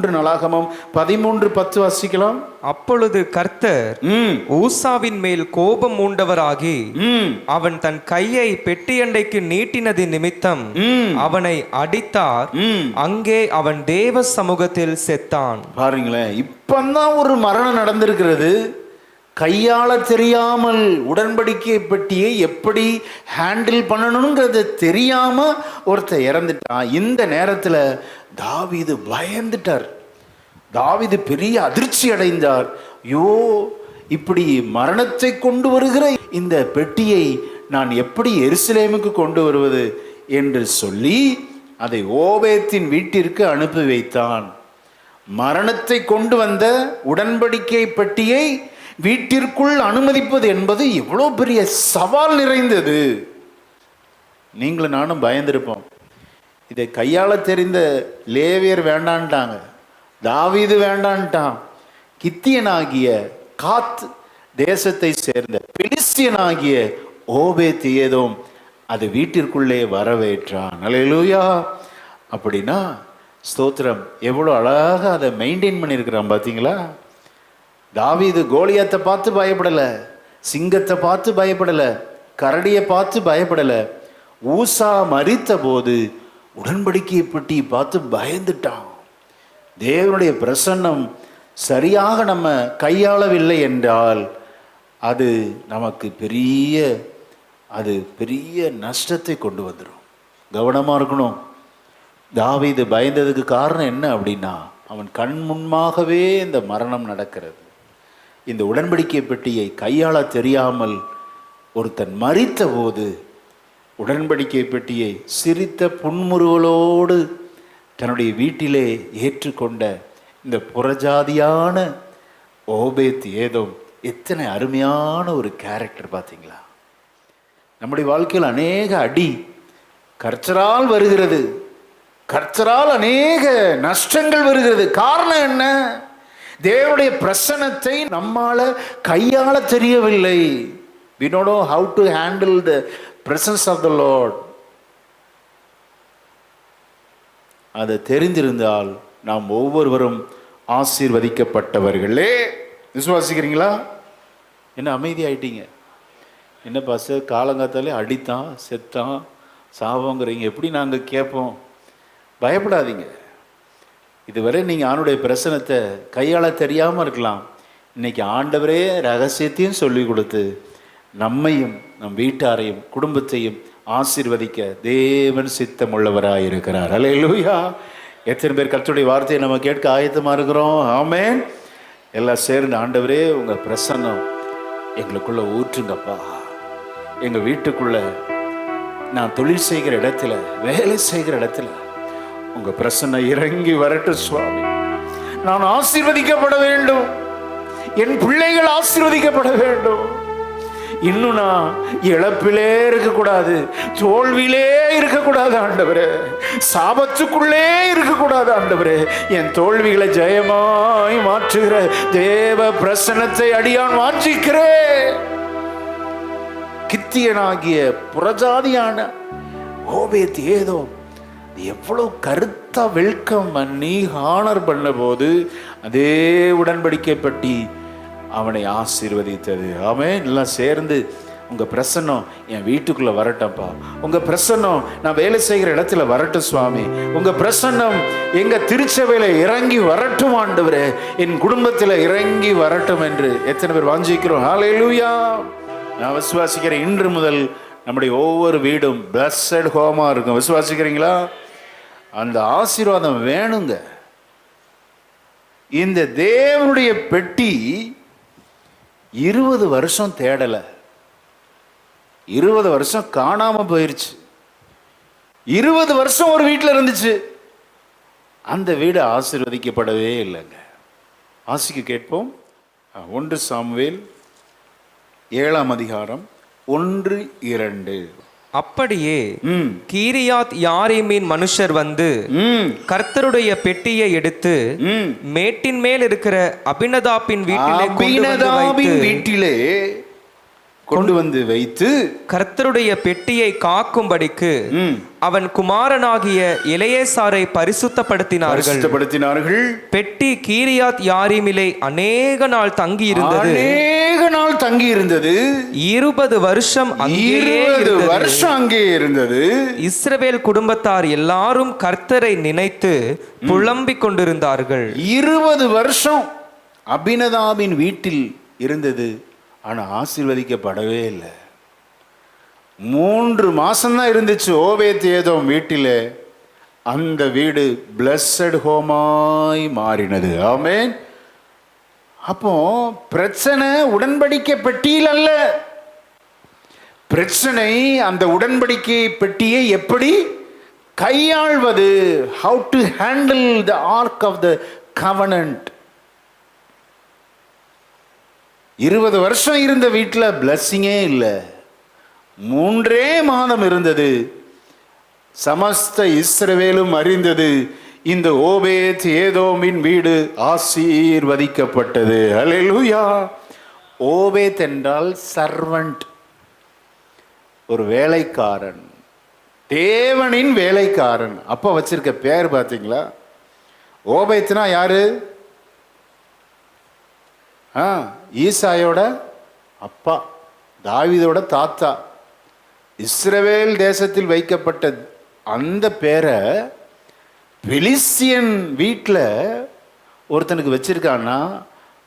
1 நாளாகமம் 13:10 வாசிக்கலாம். அப்பொழுது கர்த்தர் ஊசாவின் மேல் கோபம் மூண்டவராகி அவன் தன் கையை பெட்டியண்டைக்கு நீட்டினது நிமித்தம் அவனை அடித்தார். அங்கே அவன் தேவ சமூகத்தில் செத்தான். பாருங்களேன், இப்பதான் ஒரு மரணம் நடந்திருக்கிறது. கையாள தெரியாமல் உடன்படிக்கை பெட்டியை எப்படி ஹேண்டில் பண்ணணுங்கிறது தெரியாம ஒருத்தர் இறந்துட்டான். இந்த நேரத்தில் தாவீது பயந்துட்டார். தாவீது பெரிய அதிர்ச்சி அடைந்தார். ஐயோ, இப்படி மரணத்தை கொண்டு வருகிற இந்த பெட்டியை நான் எப்படி எருசலேமுக்கு கொண்டு வருவது என்று சொல்லி அதை ஓபேத்தின் வீட்டிற்கு அனுப்பி வைத்தான். மரணத்தை கொண்டு வந்த உடன்படிக்கை பெட்டியை வீட்டிற்குள் அனுமதிப்பது என்பது எவ்வளோ பெரிய சவால் நிறைந்தது. நீங்களும் நானும் பயந்திருப்போம். இதை கையாள தெரிந்த லேவியர் வேண்டான்ட்டாங்க, தாவீது வேண்டான்ட்டான். கித்தியனாகிய காத் தேசத்தை சேர்ந்த பெலிஸ்தியனாகிய ஓபேத் ஏதோம் அது வீட்டிற்குள்ளே வரவேற்றான். அல்லேலூயா. அப்படின்னா ஸ்தோத்திரம், எவ்வளோ அழகாக அதை மெயின்டைன் பண்ணியிருக்கிறான் பார்த்தீங்களா. தாவீது கோலியாத்தை பார்த்து பயப்படலை, சிங்கத்தை பார்த்து பயப்படலை, கரடியை பார்த்து பயப்படலை. ஊசா மரித்த போது உடன்படிக்கை பெட்டி பார்த்து பயந்துட்டான். தேவனுடைய பிரசன்னம் சரியாக நம்ம கையாளவில்லை என்றால் அது நமக்கு பெரிய நஷ்டத்தை கொண்டு வந்துடும். கவனமாக இருக்கணும். தாவீது பயந்ததுக்கு காரணம் என்ன அப்படின்னா, அவன் கண் முன்பாகவே இந்த மரணம் நடக்கிறது. இந்த உடன்படிக்கை பெட்டியை கையாள தெரியாமல் ஒருத்தன் மரித்த போது உடன்படிக்கை பெட்டியை சிரித்த புன்முறுவலோடு தன்னுடைய வீட்டிலே ஏற்றுக்கொண்ட இந்த புறஜாதியான ஓபேத் ஏதோம் எத்தனை அருமையான ஒரு கேரக்டர் பார்த்தீங்களா. நம்முடைய வாழ்க்கையில் அநேக அடி கர்த்தரால் வருகிறது, கர்த்தரால் அநேக நஷ்டங்கள் வருகிறது. காரணம் என்ன? தேவனுடைய பிரசன்னத்தை நம்மால கையாள தெரியவில்லை. We don't know how to handle the presence of the Lord. அது தெரிந்திருந்தால் நாம் ஒவ்வொருவரும் ஆசீர்வதிக்கப்பட்டவர்களே. விசுவாசிக்கிறீங்களா? என்ன அமைதி ஆயிட்டீங்க? என்ன பாஸ்டர் காலங்காத்தாலே அடித்தான் செத்தான் சாவோங்கிறீங்க, எப்படி நாங்கள் கேட்போம்? பயப்படாதீங்க. இதுவரை நீங்கள் ஆண்டுடைய பிரசனத்தை கையாள தெரியாமல் இருக்கலாம். இன்னைக்கு ஆண்டவரே ரகசியத்தையும் சொல்லி கொடுத்து நம்மையும் நம் வீட்டாரையும் குடும்பத்தையும் ஆசீர்வதிக்க தேவன் சித்தம் உள்ளவராக இருக்கிறார். அல்லேலூயா. எத்தனை பேர் கர்த்தருடைய வார்த்தையை நம்ம கேட்க ஆயத்தமாக இருக்கிறோம்? ஆமென். எல்லாம் சேர்ந்து ஆண்டவரே உங்கள் பிரசன்னம் எங்களுக்குள்ள ஊற்றுங்கப்பா. எங்கள் வீட்டுக்குள்ள, நான் தொழில் செய்கிற இடத்துல, வேலை செய்கிற இடத்துல உங்க பிரசன்னம் இறங்கி வரட்டும் சுவாமி. நான் ஆசீர்வதிக்கப்பட வேண்டும், என் பிள்ளைகள் ஆசீர்வதிக்கப்பட வேண்டும். இன்னும் நான் இழப்பிலே இருக்கக்கூடாது, தோல்வியிலே இருக்கக்கூடாது ஆண்டவரே, சாபத்துக்குள்ளே இருக்கக்கூடாது ஆண்டவரே. என் தோல்விகளை ஜெயமாய் மாற்றுகிற தேவ பிரசன்னத்தை அடியான் வாஞ்சிக்கிறேன். கித்தியனாகிய புறஜாதியான ஓபேத் ஏதோ எவ்வளவு கருத்தா வெல்கம் பண்ணி ஹானர் பண்ண போது அதே உடன்படிக்கை பெட்டி அவனை ஆசீர்வதித்தது. ஆமென். எல்லாம் சேர்ந்து உங்க பிரசன்னம் என் வீட்டுக்குள்ள வரட்டப்பா, உங்க பிரசன்னம் நான் வேலை செய்கிற இடத்துல வரட்டும் சுவாமி, உங்க பிரசன்னம் எங்க திருச்சபையில இறங்கி வரட்டும் ஆண்டவரே, என் குடும்பத்தில் இறங்கி வரட்டும் என்று எத்தனை பேர் வாஞ்சிக்கிறோம்? ஹல்லேலூயா. நான் விசுவாசிக்கிறேன், இன்று முதல் நம்முடைய ஒவ்வொரு வீடும் பிளஸட் ஹோமா இருக்கும். விசுவாசிக்கிறீங்களா? அந்த ஆசீர்வாதம் வேணுங்க. இந்த தேவனுடைய பெட்டி 20 வருஷம் தேடலை, 20 வருஷம் காணாம போயிருச்சு. 20 வருஷம் ஒரு வீட்டில் இருந்துச்சு, அந்த வீடு ஆசீர்வதிக்கப்படவே இல்லைங்க. ஆசிக்கு கேட்போம். 1 சாமுவேல் 7ஆம் அதிகாரம் 1-2. அப்படியே கீரியாத் யாரீமின் மனுஷர் வந்து கர்த்தருடைய பெட்டியை எடுத்து மேட்டின் மேல் இருக்கிற அபினதாபின் வீட்டிலே கொண்டு வந்து வைத்து கர்த்தருடைய பெட்டியை காக்கும்படிக்கு அவன் குமாரனாகிய எலெயாசாரை பரிசுத்தப்படுத்தினார்கள். பெட்டி கீரியாத் யாரீமிலே அநேக நாள் தங்கி இருந்தது. 20 வருஷம் அங்கே இருந்தது. இஸ்ரவேல் குடும்பத்தார் எல்லாரும் கர்த்தரை நினைத்து புலம்பிக் கொண்டிருந்தார்கள். 20 வருஷம் அபினதாபின் வீட்டில் இருந்தது. ஆனா ஆசீர்வதிக்கப்படவே இல்லை. 3 மாசம்தான் இருந்துச்சு ஓபேத் ஏதோம் வீட்டிலே. அந்த வீடு பிளஸட் ஹோமாய் மாறினது. ஆமென். அப்போ பிரச்சனை உடன்படிக்கை பெட்டியில் அல்ல. பிரச்சனை அந்த உடன்படிக்கை பெட்டியை எப்படி கையாள்வது, how to handle the ark of the covenant. 20 வருஷம் இருந்த வீட்டில் பிளஸ்ஸிங்கே இல்லை. 3 மாதம் இருந்தது. சமஸ்த இஸ்ரவேலும் அறிந்தது, இந்த ஓபேத் ஏதோமின் வீடு ஆசீர்வதிக்கப்பட்டது. அல்லேலூயா. ஓபேத் என்றால் சர்வன்ட், ஒரு வேலைக்காரன், தேவனின் வேலைக்காரன். அப்ப வச்சிருக்க பேர் பார்த்தீங்களா? ஓபேத்னா யாரு? ஈசாயோட அப்பா, தாவீதோட தாத்தா. இஸ்ரவேல் தேசத்தில் வைக்கப்பட்ட அந்த பேரை பெலிஸ்தியன் வீட்டில் ஒருத்தனுக்கு வச்சிருக்கான்னா,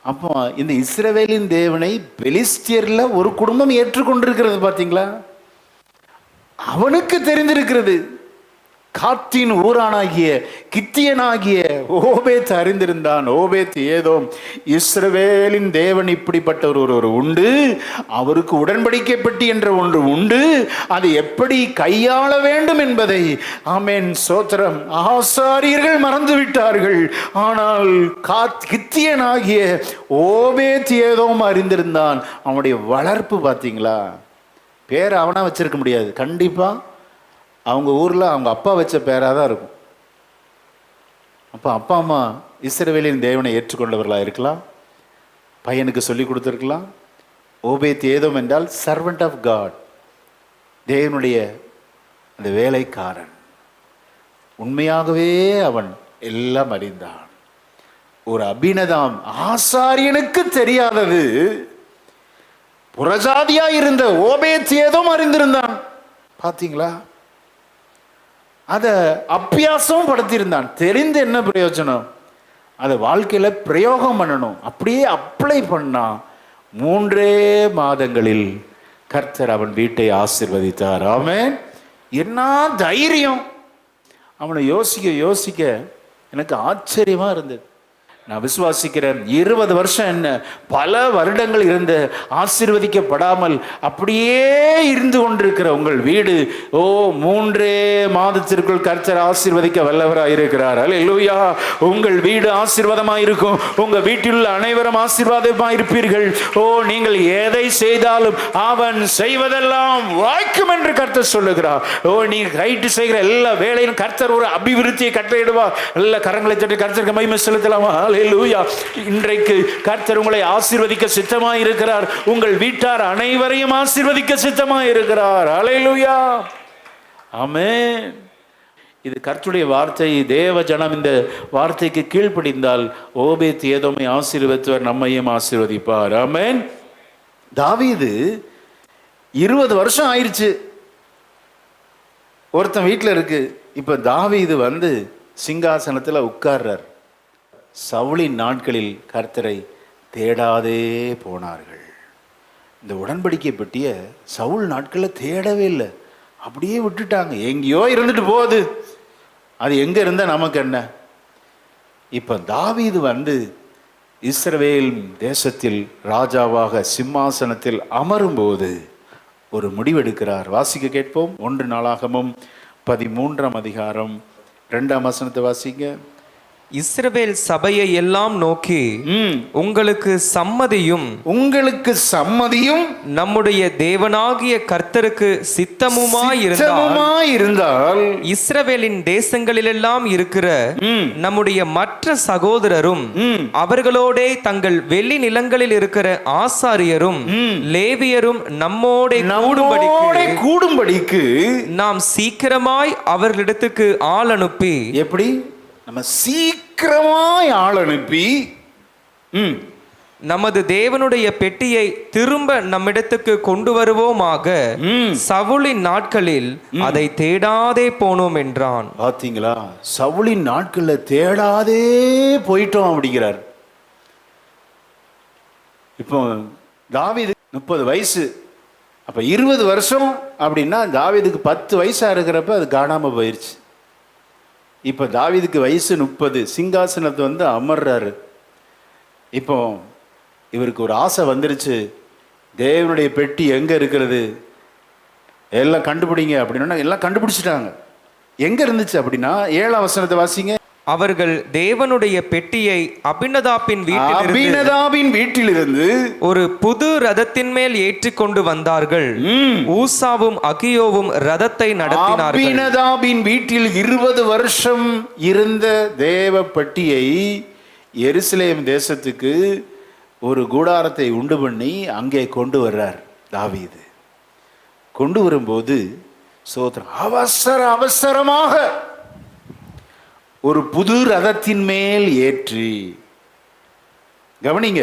அப்போ இந்த இஸ்ரவேலின் தேவனை பெலிஸ்தியர்ல ஒரு குடும்பம் ஏற்றுக்கொண்டிருக்கிறது. பார்த்தீங்களா? அவனுக்கு தெரிந்திருக்கிறது. காத்தின் ஊரானாகிய கித்தியனாகிய ஓபேத் அறிந்திருந்தான். ஓபேத் ஏதோம், இஸ்ரவேலின் தேவன் இப்படிப்பட்ட ஒருவர் உண்டு, அவருக்கு உடன்படிக்கை பெட்டி என்ற ஒன்று உண்டு, அது எப்படி கையாள வேண்டும் என்பதை, ஆமென் சோத்திரம், ஆசாரியர்கள் மறந்து விட்டார்கள். ஆனால் கித்தியனாகிய ஓபேத் ஏதோம் அறிந்திருந்தான். அவனுடைய வளர்ப்பு பார்த்தீங்களா? பேர் அவனா வச்சிருக்க முடியாது. கண்டிப்பா அவங்க ஊரில் அவங்க அப்பா வச்ச பேராக தான் இருக்கும். அப்போ அப்பா அம்மா இஸ்ரவேலின் தேவனை ஏற்றுக்கொண்டவர்களாக இருக்கலாம், பையனுக்கு சொல்லி கொடுத்துருக்கலாம். ஓபேத் ஏதோம் என்றால் சர்வெண்ட் ஆஃப் காட், தேவனுடைய அந்த வேலைக்காரன். உண்மையாகவே அவன் எல்லாம் அறிந்தான். ஒரு அபினதாம் ஆசாரியனுக்கு தெரியாதது புறஜாதியா இருந்த ஓபேத் ஏதோம் அறிந்திருந்தான். பார்த்தீங்களா? அதை அபியாசம் படுத்தியிருந்தான். தெரிந்து என்ன பிரயோஜனம்? அதை வாழ்க்கையில் பிரயோகம் பண்ணணும். அப்படியே அப்ளை பண்ணா 3 மாதங்களில் கர்த்தர் அவன் வீட்டை ஆசீர்வதித்தார். ஆமென். என்ன தைரியம்! அவனை யோசிக்க எனக்கு ஆச்சரியமா இருந்தது. நான் விசுவாசிக்கிறேன், 20 வருஷம் என்ன, பல வருடங்கள் இருந்த ஆசீர்வதிக்கப்படாமல் அப்படியே இருந்து கொண்டிருக்கிற உங்கள் வீடு 3 மாதத்திற்குள் கர்த்தர் ஆசீர்வதிக்க வல்லவராக இருக்கிறார். அல்லேலூயா. உங்கள் வீடு ஆசீர்வாதமாக இருக்கும். உங்க வீட்டில் உள்ள அனைவரும் ஆசீர்வாதமாக இருப்பீர்கள். நீங்கள் எதை செய்தாலும் அவன் செய்வதெல்லாம் வாய்க்கும் என்று கர்த்தர் சொல்லுகிறார். நீங்க கைட்டு செய்கிற எல்லா வேலையும் கர்த்தர் ஒரு அபிவிருத்தியை கட்டளையிடுவார். எல்லா கரங்களை தட்டி கர்த்தருக்கு மகிமை செலுத்தலாமா? அல்லேலூயா. இன்றைக்கு கர்த்தர் உங்களை ஆசீர்வதிக்க சித்தமாய் இருக்கிறார். உங்கள் வீட்டார் அனைவரையும் ஆசீர்வதிக்க சித்தமாய் இருக்கிறார். அல்லேலூயா. ஆமென். இது கர்த்தருடைய வார்த்தை. தேவ ஜனம் இந்த வார்த்தைக்கு கீழ்ப்படிந்தால் ஓபேத் ஏதோமை ஆசீர்வதித்தவர் நம்மையும் ஆசீர்வதிப்பார். ஆமென். தாவீது 20 வருஷம் ஆயிடுச்சு ஒருத்தன் வீட்டில் இருக்கு. இப்ப தாவீது வந்து சிங்காசனத்தில் உட்கார்றார். சவுலின் நாட்களில் கர்த்தரை தேடாதே போனார்கள். இந்த உடன்படிக்கை பெட்டிய சவுல் நாட்களில் தேடவே இல்லை, அப்படியே விட்டுட்டாங்க. எங்கேயோ இருந்துட்டு போகுது, அது எங்க இருந்தா நமக்கு என்ன? இப்ப தாவீது வந்து இஸ்ரவேல் தேசத்தில் ராஜாவாக சிம்மாசனத்தில் அமரும்போது ஒரு முடிவெடுக்கிறார். வாசிக்க கேட்போம். 1 நாளாகமம் 13ஆம் அதிகாரம் 2ஆம் வசனத்தை வாசிங்க. இஸ்ரவேல் சபையை எல்லாம் நோக்கி, உங்களுக்கு சம்மதியும் உங்களுக்கு சம்மதியும் நம்முடைய தேவனாகிய கர்த்தருக்கு சித்தமுமாயிருந்தால் இஸ்ரவேலின் தேசங்களிலெல்லாம் இருக்கிற நம்முடைய மற்ற சகோதரரும் அவர்களோடே தங்கள் வெள்ளி நிலங்களில் இருக்கிற ஆசாரியரும் லேவியரும் நம்மோட கூடும்படிக்கு நாம் சீக்கிரமாய் அவர்களிடத்துக்கு ஆள் அனுப்பி, எப்படி நம்ம சீக்கிரமாய் ஆள் அனுப்பி நமது தேவனுடைய பெட்டியை திரும்ப நம்மிடத்துக்கு கொண்டு வருவோமாக, சவுலின் நாட்களில் அதை தேடாதே போனோம் என்றான். பாத்தீங்களா, சவுலின் நாட்கள்ல தேடாதே போயிட்டோம் அப்படிங்கிறார். இப்போ தாவீது 30 வயசு, அப்ப 20 வருஷம் அப்படின்னா தாவீதுக்கு 10 வயசா இருக்கிறப்ப அது காணாம போயிருச்சு. இப்போ தாவீதுக்கு வயசு 30, சிங்காசனத்தை அமர்றாரு. இப்போ இவருக்கு ஒரு ஆசை வந்துருச்சு, தேவனுடைய பெட்டி எங்க இருக்கிறது எல்லாம் கண்டுபிடிங்க அப்படின்னா எல்லாம் கண்டுபிடிச்சிட்டாங்க. எங்க இருந்துச்சு அப்படின்னா 7ஆம் வசனத்தை வாசிங்க. அவர்கள் தேவனுடைய பெட்டியை அபினதாபின் வீட்டிலிருந்து ஒரு புது ரதத்தின் மேல் ஏற்றிக்கொண்டு வந்தார்கள். ஊசாவும் அகியோவும் ரதத்தை நடத்தினார்கள். அபினதாபின் வீட்டில் 20 வருஷம் இருந்த தேவ பெட்டியை எருசலேம் தேசத்துக்கு ஒரு கூடாரத்தை உண்டு பண்ணி அங்கே கொண்டு வர்றார் தாவீது. கொண்டு வரும்போது சோதரன் அவசரமாக ஒரு புது ரதத்தின் மேல் ஏற்றி, கவனிங்க,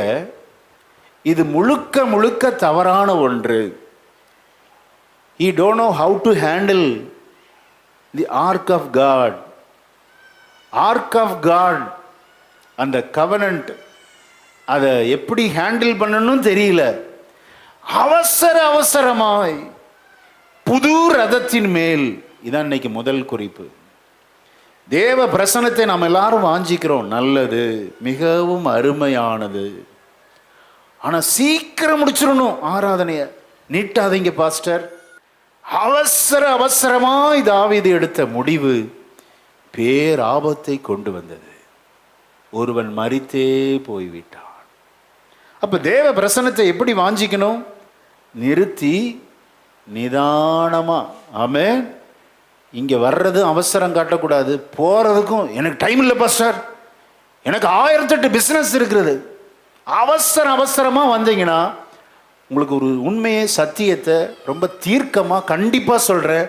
இது முழுக்க தவறான ஒன்று. He don't know how to handle the ark of God. Ark of God, அந்த covenant, அதை எப்படி ஹேண்டில் பண்ணணும் தெரியல. அவசரமாய் புது ரதத்தின் மேல், இதான் இன்னைக்கு முதல் குறிப்பு. தேவ பிரசன்னத்தை நாம் எல்லாரும் வாஞ்சிக்கிறோம், நல்லது, மிகவும் அருமையானது. ஆனா சீக்கிரம் முடிச்சிடணும் ஆராதனைய, நீட்டாதீங்க பாஸ்டர். அவசரமாய் தாவீது எடுத்த முடிவு பேராபத்தை கொண்டு வந்தது. ஒருவன் மரித்தே போய்விட்டான். அப்ப தேவ பிரசன்னத்தை எப்படி வாஞ்சிக்கணும்? நிறுத்தி நிதானமா. ஆமென். இங்கே வர்றது அவசரம் காட்டக்கூடாது, போகிறதுக்கும் எனக்கு டைம் இல்லை பாஸ்டர், எனக்கு 1008 பிஸ்னஸ் இருக்கிறது. அவசரமாக வந்தீங்கன்னா உங்களுக்கு ஒரு உண்மையை சத்தியத்தை ரொம்ப தீர்க்கமாக கண்டிப்பாக சொல்கிறேன்,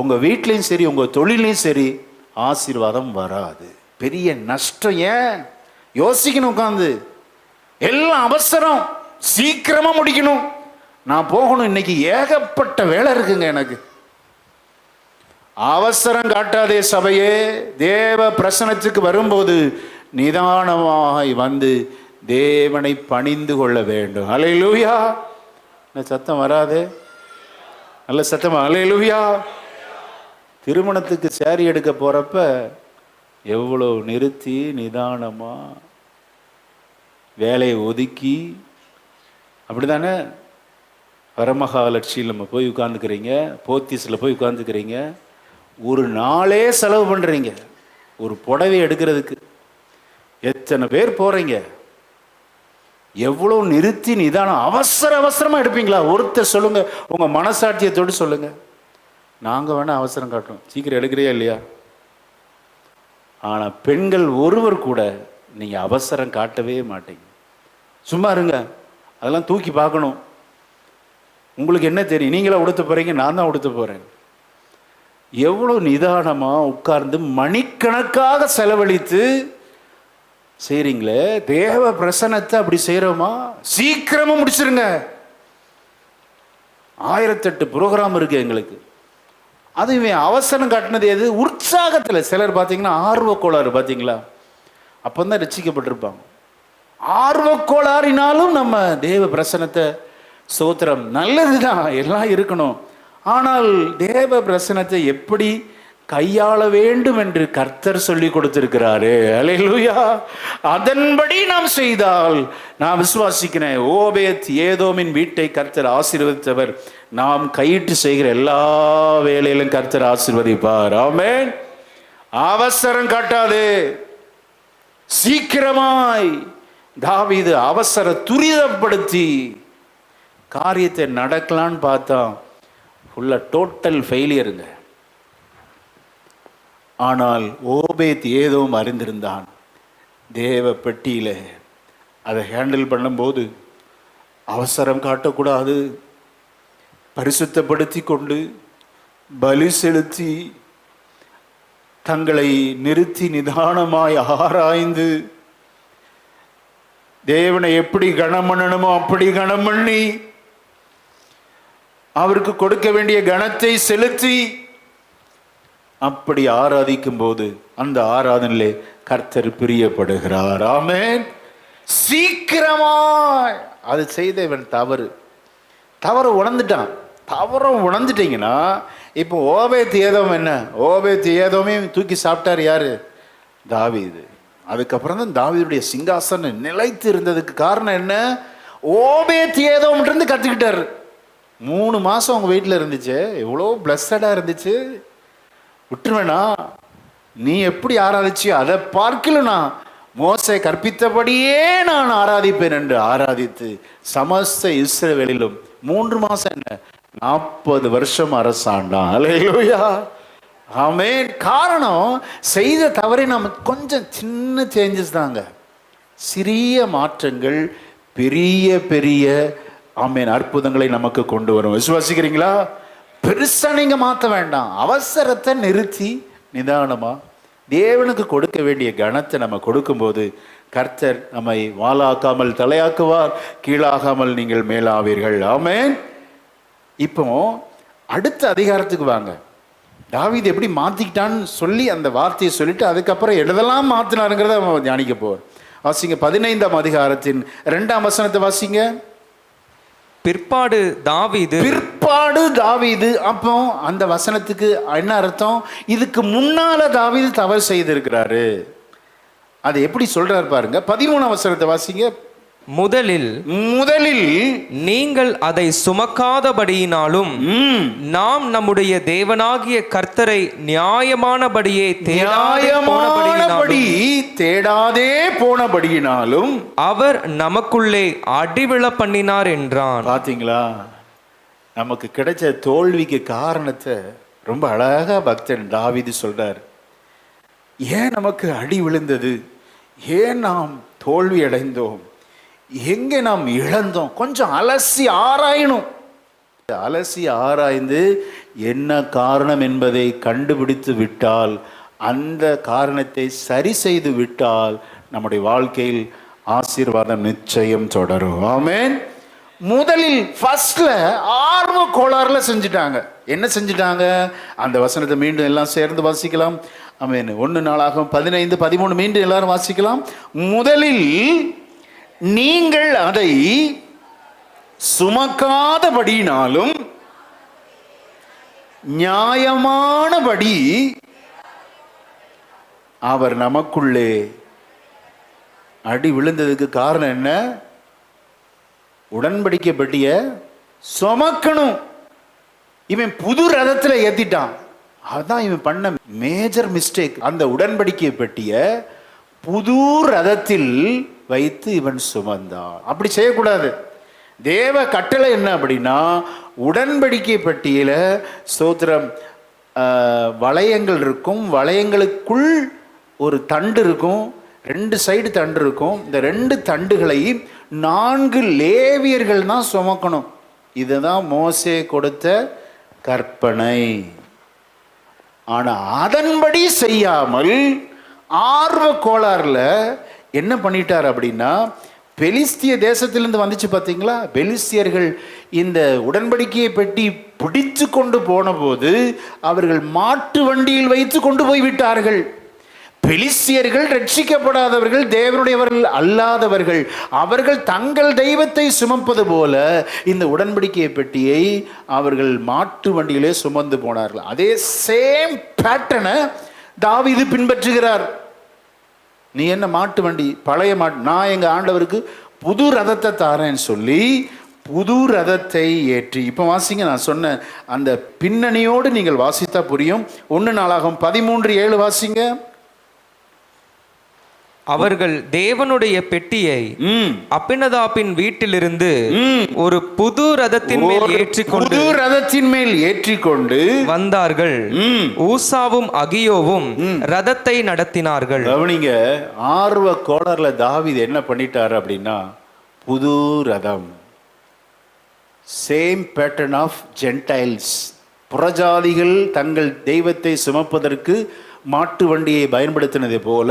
உங்கள் வீட்லேயும் சரி உங்கள் தொழிலையும் சரி ஆசீர்வாதம் வராது. பெரிய நஷ்டம். ஏன் யோசிக்கணும் உட்காந்து? எல்லாம் அவசரம், சீக்கிரமாக முடிக்கணும், நான் போகணும், இன்னைக்கு ஏகப்பட்ட வேலை இருக்குங்க எனக்கு. அவசரம் காட்டாதே சபையே. தேவ பிரசனத்துக்கு வரும்போது நிதானமாய் வந்து தேவனை பணிந்து கொள்ள வேண்டும். அல்லேலூயா. சத்தம் வராது, நல்ல சத்தமா அல்லேலூயா. திருமணத்துக்கு சேரி எடுக்க போறப்ப எவ்வளோ நிறுத்தி நிதானமா வேலையை ஒதுக்கி, அப்படிதானே? வரமகாலட்சியில் நம்ம போய் உட்காந்துக்கிறீங்க, போத்தீஸில் போய் உட்காந்துக்கிறீங்க, ஒரு நாளே செலவு பண்ணுறீங்க ஒரு புடவை எடுக்கிறதுக்கு. எத்தனை பேர் போகிறீங்க? எவ்வளோ நிறுத்தி நிதானம். அவசரமாக எடுப்பீங்களா? ஒருத்தர் சொல்லுங்க, உங்கள் மனசாட்சியத்தோடு சொல்லுங்க. நாங்கள் வேணால் அவசரம் காட்டுறோம், சீக்கிரம் எடுக்கிறியா இல்லையா? ஆனால் பெண்கள் ஒருவர் கூட நீங்கள் அவசரம் காட்டவே மாட்டீங்க. சும்மா இருங்க, அதெல்லாம் தூக்கி பார்க்கணும். உங்களுக்கு என்ன தெரியும்? நீங்களா உடுத்த போகிறீங்க, நான் தான் உடுத்த போகிறேன். எவ்வளோ நிதானமாக உட்கார்ந்து மணிக்கணக்காக செலவழித்து செய்கிறீங்களே. தேவ பிரசன்னத்தை அப்படி செய்கிறோமா? சீக்கிரமாக முடிச்சிருங்க. 1008 ப்ரோக்ராம் இருக்கு எங்களுக்கு. அதுவே அவசரம் காட்டினது எது? உற்சாகத்தில். சிலர் பார்த்தீங்கன்னா ஆர்வக்கோளாறு, பார்த்தீங்களா? அப்போ தான் ரட்சிக்கப்பட்டிருப்பாங்க. ஆர்வக்கோளாறினாலும் நம்ம தேவ பிரசன்னத்தை, ஸ்தோத்திரம், நல்லதுதான், எல்லாம் இருக்கணும். ஆனால் தேவ பிரசன்னத்தை எப்படி கையாள வேண்டும் என்று கர்த்தர் சொல்லி கொடுத்திருக்கிறாரு. அல்லேலூயா. அதன்படி நாம் செய்தால், நான் விசுவாசிக்கிறேன், ஓபேத் ஏதோமின் வீட்டை கர்த்தர் ஆசீர்வதித்தவர். நாம் கையிட்டு செய்கிற எல்லா வேலையிலும் கர்த்தர் ஆசீர்வதிப்பார். ஆமென். அவசரம் காட்டாது. சீக்கிரமாய் தாவீது அவசர துரிதப்படுத்தி காரியத்தை நடக்கலான்னு பார்த்தா ஃபுல்லா டோட்டல் ஃபெயிலியருங்க. ஆனால் ஓபேத் ஏதோம் அறிந்திருந்தான். தேவ பெட்டியில் அதை ஹேண்டில் பண்ணும்போது அவசரம் காட்டக்கூடாது, பரிசுத்தப்படுத்தி கொண்டு பலி செலுத்தி தங்களை நிறுத்தி நிதானமாய் ஆராய்ந்து தேவனை எப்படி கனம் பண்ணணுமோ அப்படி கனம் பண்ணி அவருக்கு கொடுக்க வேண்டிய கனத்தை செலுத்தி அப்படி ஆராதிக்கும் போது அந்த ஆராதனையிலே கர்த்தர் பிரியப்படுகிறார். ஆமென். சீக்கிரமாய் அது செய்த இவன் தவறு உணர்ந்துட்டான். தவற உணர்ந்துட்டீங்கன்னா இப்போ ஓபேத் ஏதோம் என்ன, ஓபேத் ஏதோமே தூக்கி சாப்பிட்டார் யாரு? தாவீது. அதுக்கப்புறம் தான் தாவீதுடைய சிங்காசனம் நிலைத்து இருந்ததுக்கு காரணம் என்ன? ஓபேத் ஏதோம் இருந்து கத்துக்கிட்டாரு. 3 மாசம் அவங்க வீட்டில் இருந்துச்சு, எவ்வளோ பிளஸடா இருந்துச்சு. விட்டுருவேனா? நீ எப்படி ஆராதிச்சியோ அதை பார்க்கலனா மோசே கற்பித்தபடியே நான் ஆராதிப்பேன் என்று ஆராதித்து சமஸ்த இஸ்ரவேலிலும் 3 மாசம் என்ன 40 வருஷம் அரசாண்டான். அல்லேலூயா, ஆமென். காரணம் செய்த தவறை நம்ம கொஞ்சம் சின்ன சேஞ்சஸ் தாங்க, சிறிய மாற்றங்கள் பெரிய பெரிய ஆமென் அற்புதங்களை நமக்கு கொண்டு வரும். விசுவாசிக்கிறீங்களா? பெருசா நீங்க மாற்ற வேண்டாம். அவசரத்தை நிறுத்தி நிதானமா தேவனுக்கு கொடுக்க வேண்டிய கனத்தை நம்ம கொடுக்கும்போது கர்த்தர் நம்மை வாளாக்காமல் தலையாக்குவார், கீழாகாமல் நீங்கள் மேலாவீர்கள். ஆமென். இப்போ அடுத்த அதிகாரத்துக்கு வாங்க. தாவீது எப்படி மாத்திக்கிட்டான்னு சொல்லி அந்த வார்த்தையை சொல்லிட்டு அதுக்கப்புறம் எதெல்லாம் மாத்தினாருங்கிறத தியானிக்க போவார். வாசிங்க 15ஆம் அதிகாரத்தின் 2ஆம் வசனத்தை வாசிங்க. பிற்பாடு தாவீது. அப்போ அந்த வசனத்துக்கு என்ன அர்த்தம்? இதுக்கு முன்னால தாவீது தவறு செய்திருக்கிறாரு. அது எப்படி சொல்றாரு பாருங்க. 13ஆம் வசனத்தை வாசிங்க. முதலில் நீங்கள் அதை சுமக்காதபடியினாலும் நாம் நம்முடைய தேவனாகிய கர்த்தரை நியாயமானபடியே தேடாதே போனபடியினாலும் அவர் நமக்குள்ளே அடிவிழ பண்ணினார் என்றான். பாத்தீங்களா? நமக்கு கிடைச்ச தோல்விக்கு காரணத்தை ரொம்ப அழகா பக்தன் தாவீது சொல்றார். ஏன் நமக்கு அடி விழுந்தது, ஏன் நாம் தோல்வி அடைந்தோம், எங்கே நாம் இழந்தோம், கொஞ்சம் அலசி ஆராயணும். அலசி ஆராய்ந்து என்ன காரணம் என்பதை கண்டுபிடித்து விட்டால், அந்த காரணத்தை சரி செய்து விட்டால் நம்முடைய வாழ்க்கையில் ஆசீர்வாதம் நிச்சயம் தொடரும். ஆமென். முதலில் ஃபர்ஸ்ட்ல ஆர்வ கோளாறுல செஞ்சுட்டாங்க. என்ன செஞ்சுட்டாங்க? அந்த வசனத்தை மீண்டும் எல்லாம் சேர்ந்து வாசிக்கலாம். ஆமென். 1 நாளாகும் 15, 13 மீண்டும் எல்லாரும் வாசிக்கலாம். முதலில் நீங்கள் அதை சுமக்காதபடியினாலும் நியாயமானபடி அவர் நமக்குள்ளே அடி விழுந்ததுக்கு காரணம் என்ன? உடன்படிக்கை பெட்டிய சுமக்கணும். இவன் புது ரதத்துல ஏத்திட்டான். அதுதான் இவன் பண்ண மேஜர் மிஸ்டேக். அந்த உடன்படிக்கை பெட்டிய புது ரதத்தில் வைத்து இவன் சுமந்தான். அப்படி செய்யக்கூடாது. தேவ கட்டளை என்ன அப்படின்னா, உடன்படிக்கை பெட்டியில ஸ்தோத்திரம் வளையங்கள் இருக்கும், வளையங்களுக்குள் ஒரு தண்டு இருக்கும், 2 சைடு தண்டு இருக்கும். இந்த 2 தண்டுகளையும் 4 லேவியர்கள் தான் சுமக்கணும். இதுதான் மோசே கொடுத்த கற்பனை. ஆனா அதன்படி செய்யாமல் ஆர்வ கோளாறுல என்ன பண்ணிட்டார் அப்படின்னா, பெலிஸ்திய தேசத்திலிருந்து வந்துச்சு பார்த்தீங்களா, பெலிஸ்தியர்கள் இந்த உடன்படிக்கையை பெட்டி பிடித்து கொண்டு போன போது அவர்கள் மாட்டு வண்டியில் வைத்து கொண்டு போய்விட்டார்கள். பெலிஸ்தியர்கள் ரட்சிக்கப்படாதவர்கள், தேவனுடையவர்கள் அல்லாதவர்கள். அவர்கள் தங்கள் தெய்வத்தை சுமப்பது போல இந்த உடன்படிக்கை பெட்டியை அவர்கள் மாட்டு வண்டியிலே சுமந்து போனார்கள். அதே சேம் பேட்டர்னை தாவீது பின்பற்றுகிறார். நீ என்ன மாட்டு வண்டி, பழைய மாட்டு, நான் எங்க ஆண்டவருக்கு புது ரதத்தை தாரேன்னு சொல்லி புது ரதத்தை ஏற்றி. இப்போ வாசிங்க, நான் சொன்ன அந்த பின்னணியோடு நீங்கள் வாசித்தா புரியும். 1 நாளாகும் 13:7 வாசிங்க. அவர்கள் தேவனுடைய பெட்டியை அபினதாபின் வீட்டிலிருந்து ஒரு புது ரதத்தின் மேல் ஏற்றிக்கொண்டு வந்தார்கள். ஊசாவும் அகியோவும் ரதத்தை நடத்தினார்கள். கவனிங்க, ஆர்வ கோளர்ல தாவீது என்ன பண்ணிட்டாரு அப்படின்னா, புது ரதம், சேம் பேட்டர்ன் ஆஃப் ஜென்டைல்ஸ், புறஜாதிகள் தங்கள் தெய்வத்தை சுமப்பதற்கு மாட்டு வண்டியை பயன்படுத்தினதை போல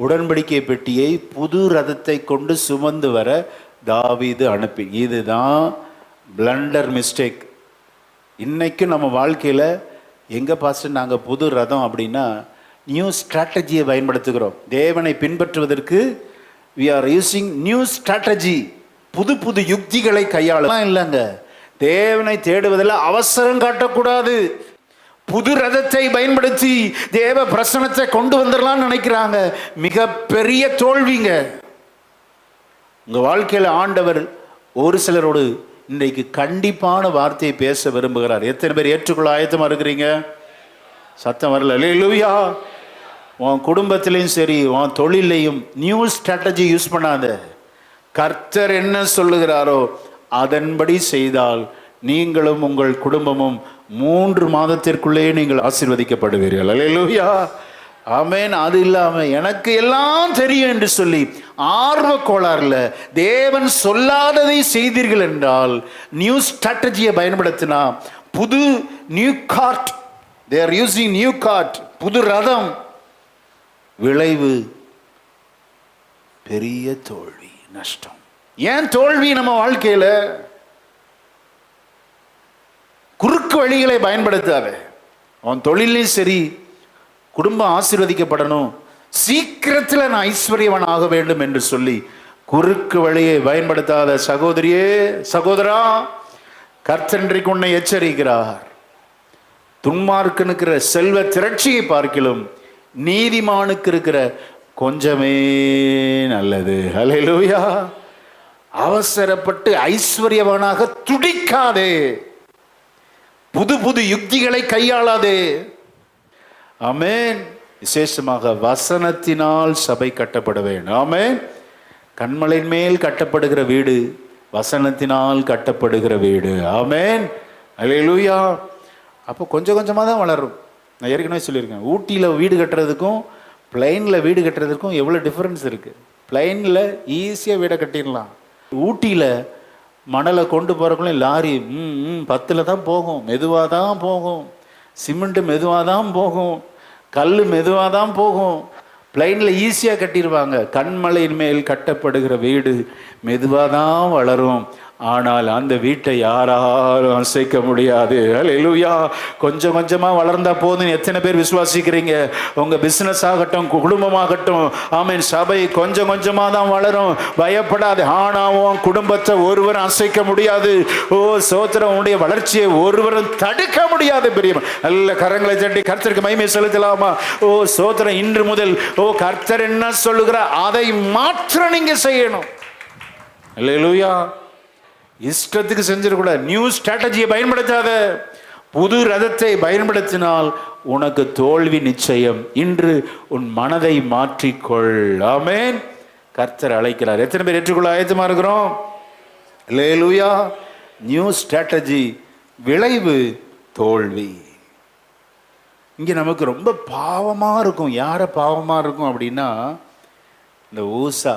உடன்படிக்கை பெட்டியை புது ரதத்தை கொண்டு சுமந்து வர தாவீது அனுப்பி. இதுதான் பிளண்டர் மிஸ்டேக். இன்னைக்கும் நம்ம வாழ்க்கையில் எங்கே பாஸ்டர் நாங்கள் புது ரதம் அப்படின்னா நியூ ஸ்ட்ராட்டஜியை பயன்படுத்துகிறோம். தேவனை பின்பற்றுவதற்கு we are using new strategy, புது புது யுக்திகளை கையாளலாம். இல்லைங்க, தேவனை தேடுவதில் அவசரம் காட்டக்கூடாது. புது ரதத்தை பயன்படுத்தி தேவ பிரசனத்தை கொண்டு வந்துடலாம்னு நினைக்கிறாங்க. மிகப்பெரிய தோல்விங்க. உங்கள் வாழ்க்கையில் ஆண்டவர் ஒரு சிலரோடு இன்றைக்கு கண்டிப்பான வார்த்தையை பேச விரும்புகிறார். எத்தனை பேர் ஏற்றுக்கொள்ள ஆயத்தமா இருக்கிறீங்க? சத்தம் வரல. அல்லேலூயா. உன் குடும்பத்திலையும் சரி, உன் தொழிலையும் நியூ ஸ்ட்ராட்டஜி யூஸ் பண்ணாத. கர்த்தர் என்ன சொல்லுகிறாரோ அதன்படி செய்தால் நீங்களும் உங்கள் குடும்பமும் 3 மாதத்திற்குள்ளே நீங்கள் ஆசீர்வதிக்கப்படுவீர்கள். அல்லேலூயா, ஆமென். அது இல்லாமல் எனக்கு எல்லாம் தெரியும் என்று சொல்லி ஆர்வ கோளாறுல தேவன் சொல்லாததை செய்தீர்கள் என்றால், நியூ ஸ்ட்ராட்டஜியை பயன்படுத்தினா, புது new card, they are using new card, புது ரதம், விளைவு பெரிய தோல்வி, நஷ்டம். ஏன் தோல்வி நம்ம வாழ்க்கையில? குறுக்கு வழிகளை பயன்படுத்தாத. அவன் தொழிலையும் சரி, குடும்பம் ஆசீர்வதிக்கப்படணும், சீக்கிரத்தில் நான் ஐஸ்வர்யவன் ஆக வேண்டும் என்று சொல்லி குறுக்கு வழியை பயன்படுத்தாத சகோதரியே, சகோதரா, கர்த்தர் இன்றைக்கு உன்னை எச்சரிக்கிறார். துன்மார்க்கனுக்கு இருக்கிற செல்வ திரட்சியை பார்க்கிலும் நீதிமானுக்கு இருக்கிற கொஞ்சமே நல்லது. அல்லேலூயா. அவசரப்பட்டு ஐஸ்வர்யவனாக துடிக்காதே. புது புது யுக்திகளை கையாளாதே. ஆமென். விசேஷமாக வசனத்தினால் சபை கட்டப்பட வேண்டும். ஆமென். கன்மலையின் மேல் கட்டப்படுகிற வீடு வசனத்தினால் கட்டப்படுகிற வீடு. ஆமென். அல்லேலூயா. அப்போ கொஞ்சம் கொஞ்சமாக தான் வளரும். நான் ஏற்கனவே சொல்லியிருக்கேன், ஊட்டியில் வீடு கட்டுறதுக்கும் பிளைனில் வீடு கட்டுறதுக்கும் எவ்வளோ டிஃப்ரென்ஸ் இருக்குது. பிளைனில் ஈஸியாக வீடை கட்டிடலாம். ஊட்டியில் மணலை கொண்டு போகிறக்குள்ளே லாரி 10 தான் போகும், மெதுவாக தான் போகும். சிமெண்ட்டு மெதுவாக தான் போகும், கல் மெதுவாக தான் போகும். பிளைனில் ஈஸியாக கட்டிடுவாங்க. கண்மலையின் மேல் கட்டப்படுகிற வீடு மெதுவாக தான் வளரும். ஆனால் அந்த வீட்டை யாராலும் அசைக்க முடியாது. அல்லேலூயா. கொஞ்சம் கொஞ்சமாக வளர்ந்தா போதும். எத்தனை பேர் விசுவாசிக்கிறீங்க? உங்கள் பிஸ்னஸ் ஆகட்டும், குடும்பமாகட்டும், ஆமீன், சபை கொஞ்சம் கொஞ்சமாக தான் வளரும். பயப்படாது. ஆனாவும் குடும்பத்தை ஒருவரும் அசைக்க முடியாது. ஓ சோத்திரம், உன்னுடைய வளர்ச்சியை ஒருவரும் தடுக்க முடியாது. பெரிய நல்ல கரங்களை தட்டி கர்த்தருக்கு மகிமை செலுத்தலாமா? ஓ சோத்திரம், இன்று முதல் ஓ கர்த்தர் என்ன சொல்லுகிறார் அதை மாற்ற நீங்க செய்யணும். அல்லேலூயா. இஷ்டத்துக்கு செஞ்சிடக்கூடாது. நியூ ஸ்ட்ராட்டஜியை பயன்படுத்தாத. புது ரதத்தை பயன்படுத்தினால் உனக்கு தோல்வி நிச்சயம். இன்று உன் மனதை மாற்றிக்கொள். ஆமென். கர்த்தர் அழைக்கிறார். எத்தனை பேர் ஏற்றுக்கொள்ள ஆயத்தமா இருக்கிறோம்? அல்லேலூயா. நியூ ஸ்ட்ராட்டஜி, விளைவு தோல்வி. இங்கே நமக்கு ரொம்ப பாவமாக இருக்கும். யாரை பாவமாக இருக்கும் அப்படின்னா, இந்த ஊசா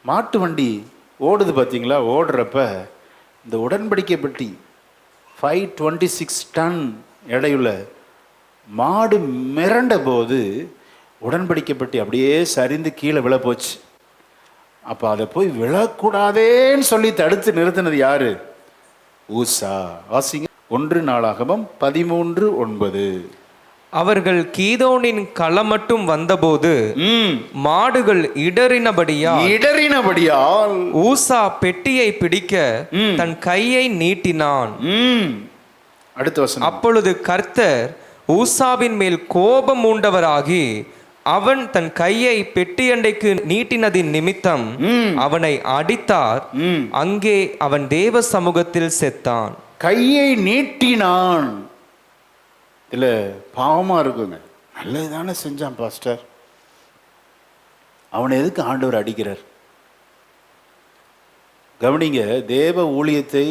மாட்டு வண்டி ஓடுது பார்த்தீங்களா? ஓடுறப்ப இந்த உடன்படிக்கை பெட்டி 526 டன் எடையுள்ள மாடு மிரண்ட போது உடன்படிக்கை பெட்டி அப்படியே சரிந்து கீழே விழ போச்சு. அப்போ அதை போய் விழக்கூடாதேன்னு சொல்லி தடுத்து நிறுத்தினது யாரு? ஊசா. வாசிங்க 1 நாளாகமம் 13:9. அவர்கள் கீதோனின் களம் மட்டும் வந்தபோது மாடுகள் இடறினபடியால் ஊசா பெட்டியை பிடிக்க தன் கையை நீட்டினான். அடுத்த வசனம். அப்பொழுது கர்த்தர் ஊசாவின் மேல் கோபம் மூண்டவராகி அவன் தன் கையை பெட்டியண்டைக்கு நீட்டினதின் நிமித்தம் அவனை அடித்தார். அங்கே அவன் தேவ சமூகத்தில் செத்தான். கையை நீட்டினான். இல்லை பாவமாக இருக்குங்க. நல்லது தானே செஞ்சான் பாஸ்டர். அவனை எதுக்கு ஆண்டவர் அடிக்கிறார்? கவனிங்க, தேவ ஊழியத்தை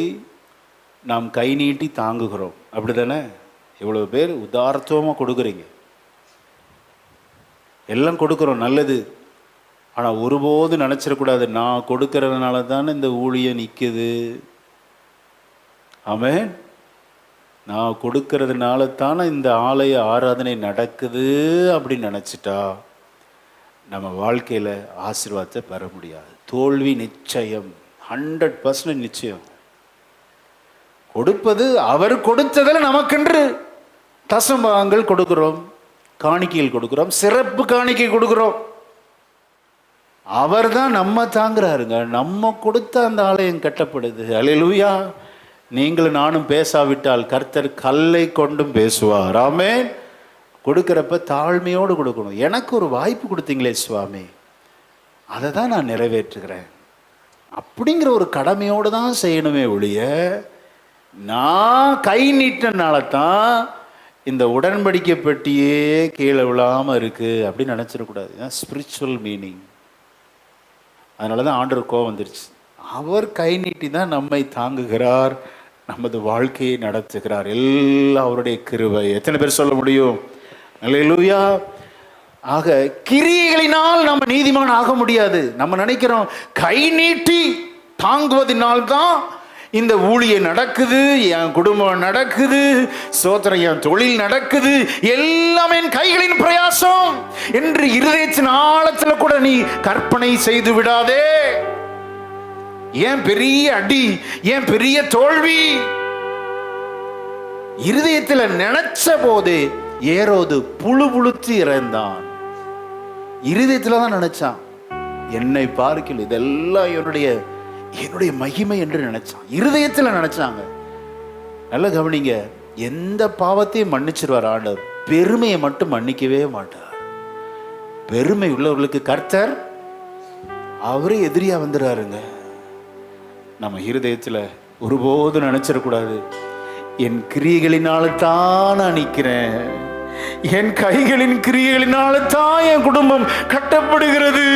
நாம் கை நீட்டி தாங்குகிறோம், அப்படி தானே? இவ்வளோ பேர் உதார்த்தமாக கொடுக்குறீங்க, எல்லாம் கொடுக்குறோம், நல்லது. ஆனால் ஒருபோது நினச்சிடக்கூடாது, நான் கொடுக்கறதுனால தானே இந்த ஊழியம் நிற்குது. ஆமென். நான் கொடுக்கறதுனால தானே இந்த ஆலய ஆராதனை நடக்குது அப்படின்னு நினச்சிட்டா நம்ம வாழ்க்கையில் ஆசீர்வாதத்தை பெற முடியாது. தோல்வி நிச்சயம், 100% நிச்சயம். கொடுப்பது அவர் கொடுத்ததில் நமக்கென்று தசமபாகங்கள் கொடுக்கிறோம், காணிக்கைகள் கொடுக்கிறோம், சிறப்பு காணிக்கை கொடுக்கிறோம். அவர் தான் நம்ம தாங்குறாருங்க. நம்ம கொடுத்த அந்த ஆலயம் கட்டப்படுது. அல்லேலூயா. நீங்களும் நானும் பேசாவிட்டால் கர்த்தர் கல்லை கொண்டும் பேசுவார். ஆமென். கொடுக்குறப்ப தாழ்மையோடு கொடுக்கணும். எனக்கு ஒரு வாய்ப்பு கொடுத்தீங்களே சுவாமி, அதை தான் நான் நிறைவேற்றுகிறேன் அப்படிங்கிற ஒரு கடமையோடு தான் செய்யணுமே ஒழிய, நான் கை நீட்டினால தான் இந்த உடன்படிக்கை பெட்டியே கீழே விழாமல் இருக்குது அப்படின்னு நினச்சிடக்கூடாது. Spiritual meaning. அதனால தான் ஆண்டவர் கோபம் வந்துருச்சு. அவர் கை நீட்டி தான் நம்மை தாங்குகிறார், நமது வாழ்க்கையை நடத்துகிறார். எல்லாம் அவருடைய கிருபை. எத்தனை பேர் சொல்ல முடியும்? அல்லேலூயா. ஆக கிரியைகளினால் நம்ம நீதிமான் ஆக முடியாது. நம்ம நினைக்கிறோம் கை நீட்டி தாங்குவதனால்தான் இந்த ஊழியம் நடக்குது, என் குடும்பம் நடக்குது, சோதனை என் தொழில் நடக்குது, எல்லாமே என் கைகளின் பிரயாசம் என்று இருதயத்தின் ஆழத்தில் கூட நீ கற்பனை செய்து விடாதே. ஏன் பெரிய அடி, ஏன் பெரிய தோல்வி? இருதயத்தில் நினைச்ச போது ஏரோது புழு புழுத்து இறந்தான். இருதயத்தில் தான் நினைச்சான், என்னை பார்க்கல இதெல்லாம் என்னுடைய மகிமை என்று நினைச்சான். இருதயத்தில் நினைச்சாங்க. நல்ல கவனிங்க, எந்த பாவத்தையும் மன்னிச்சிருவார் ஆண்டவர், பெருமையை மட்டும் மன்னிக்கவே மாட்டார். பெருமை உள்ளவர்களுக்கு கர்த்தர் அவரே எதிரியா வந்துடுறாருங்க. நம்ம இருதயத்தில் ஒருபோதும் நினைச்சிடக்கூடாது, என் கிரியைகளினால தான் நான் நிற்கிறேன், என் கைகளின் கிரியைகளினால தான் என் குடும்பம் கட்டப்படுகிறது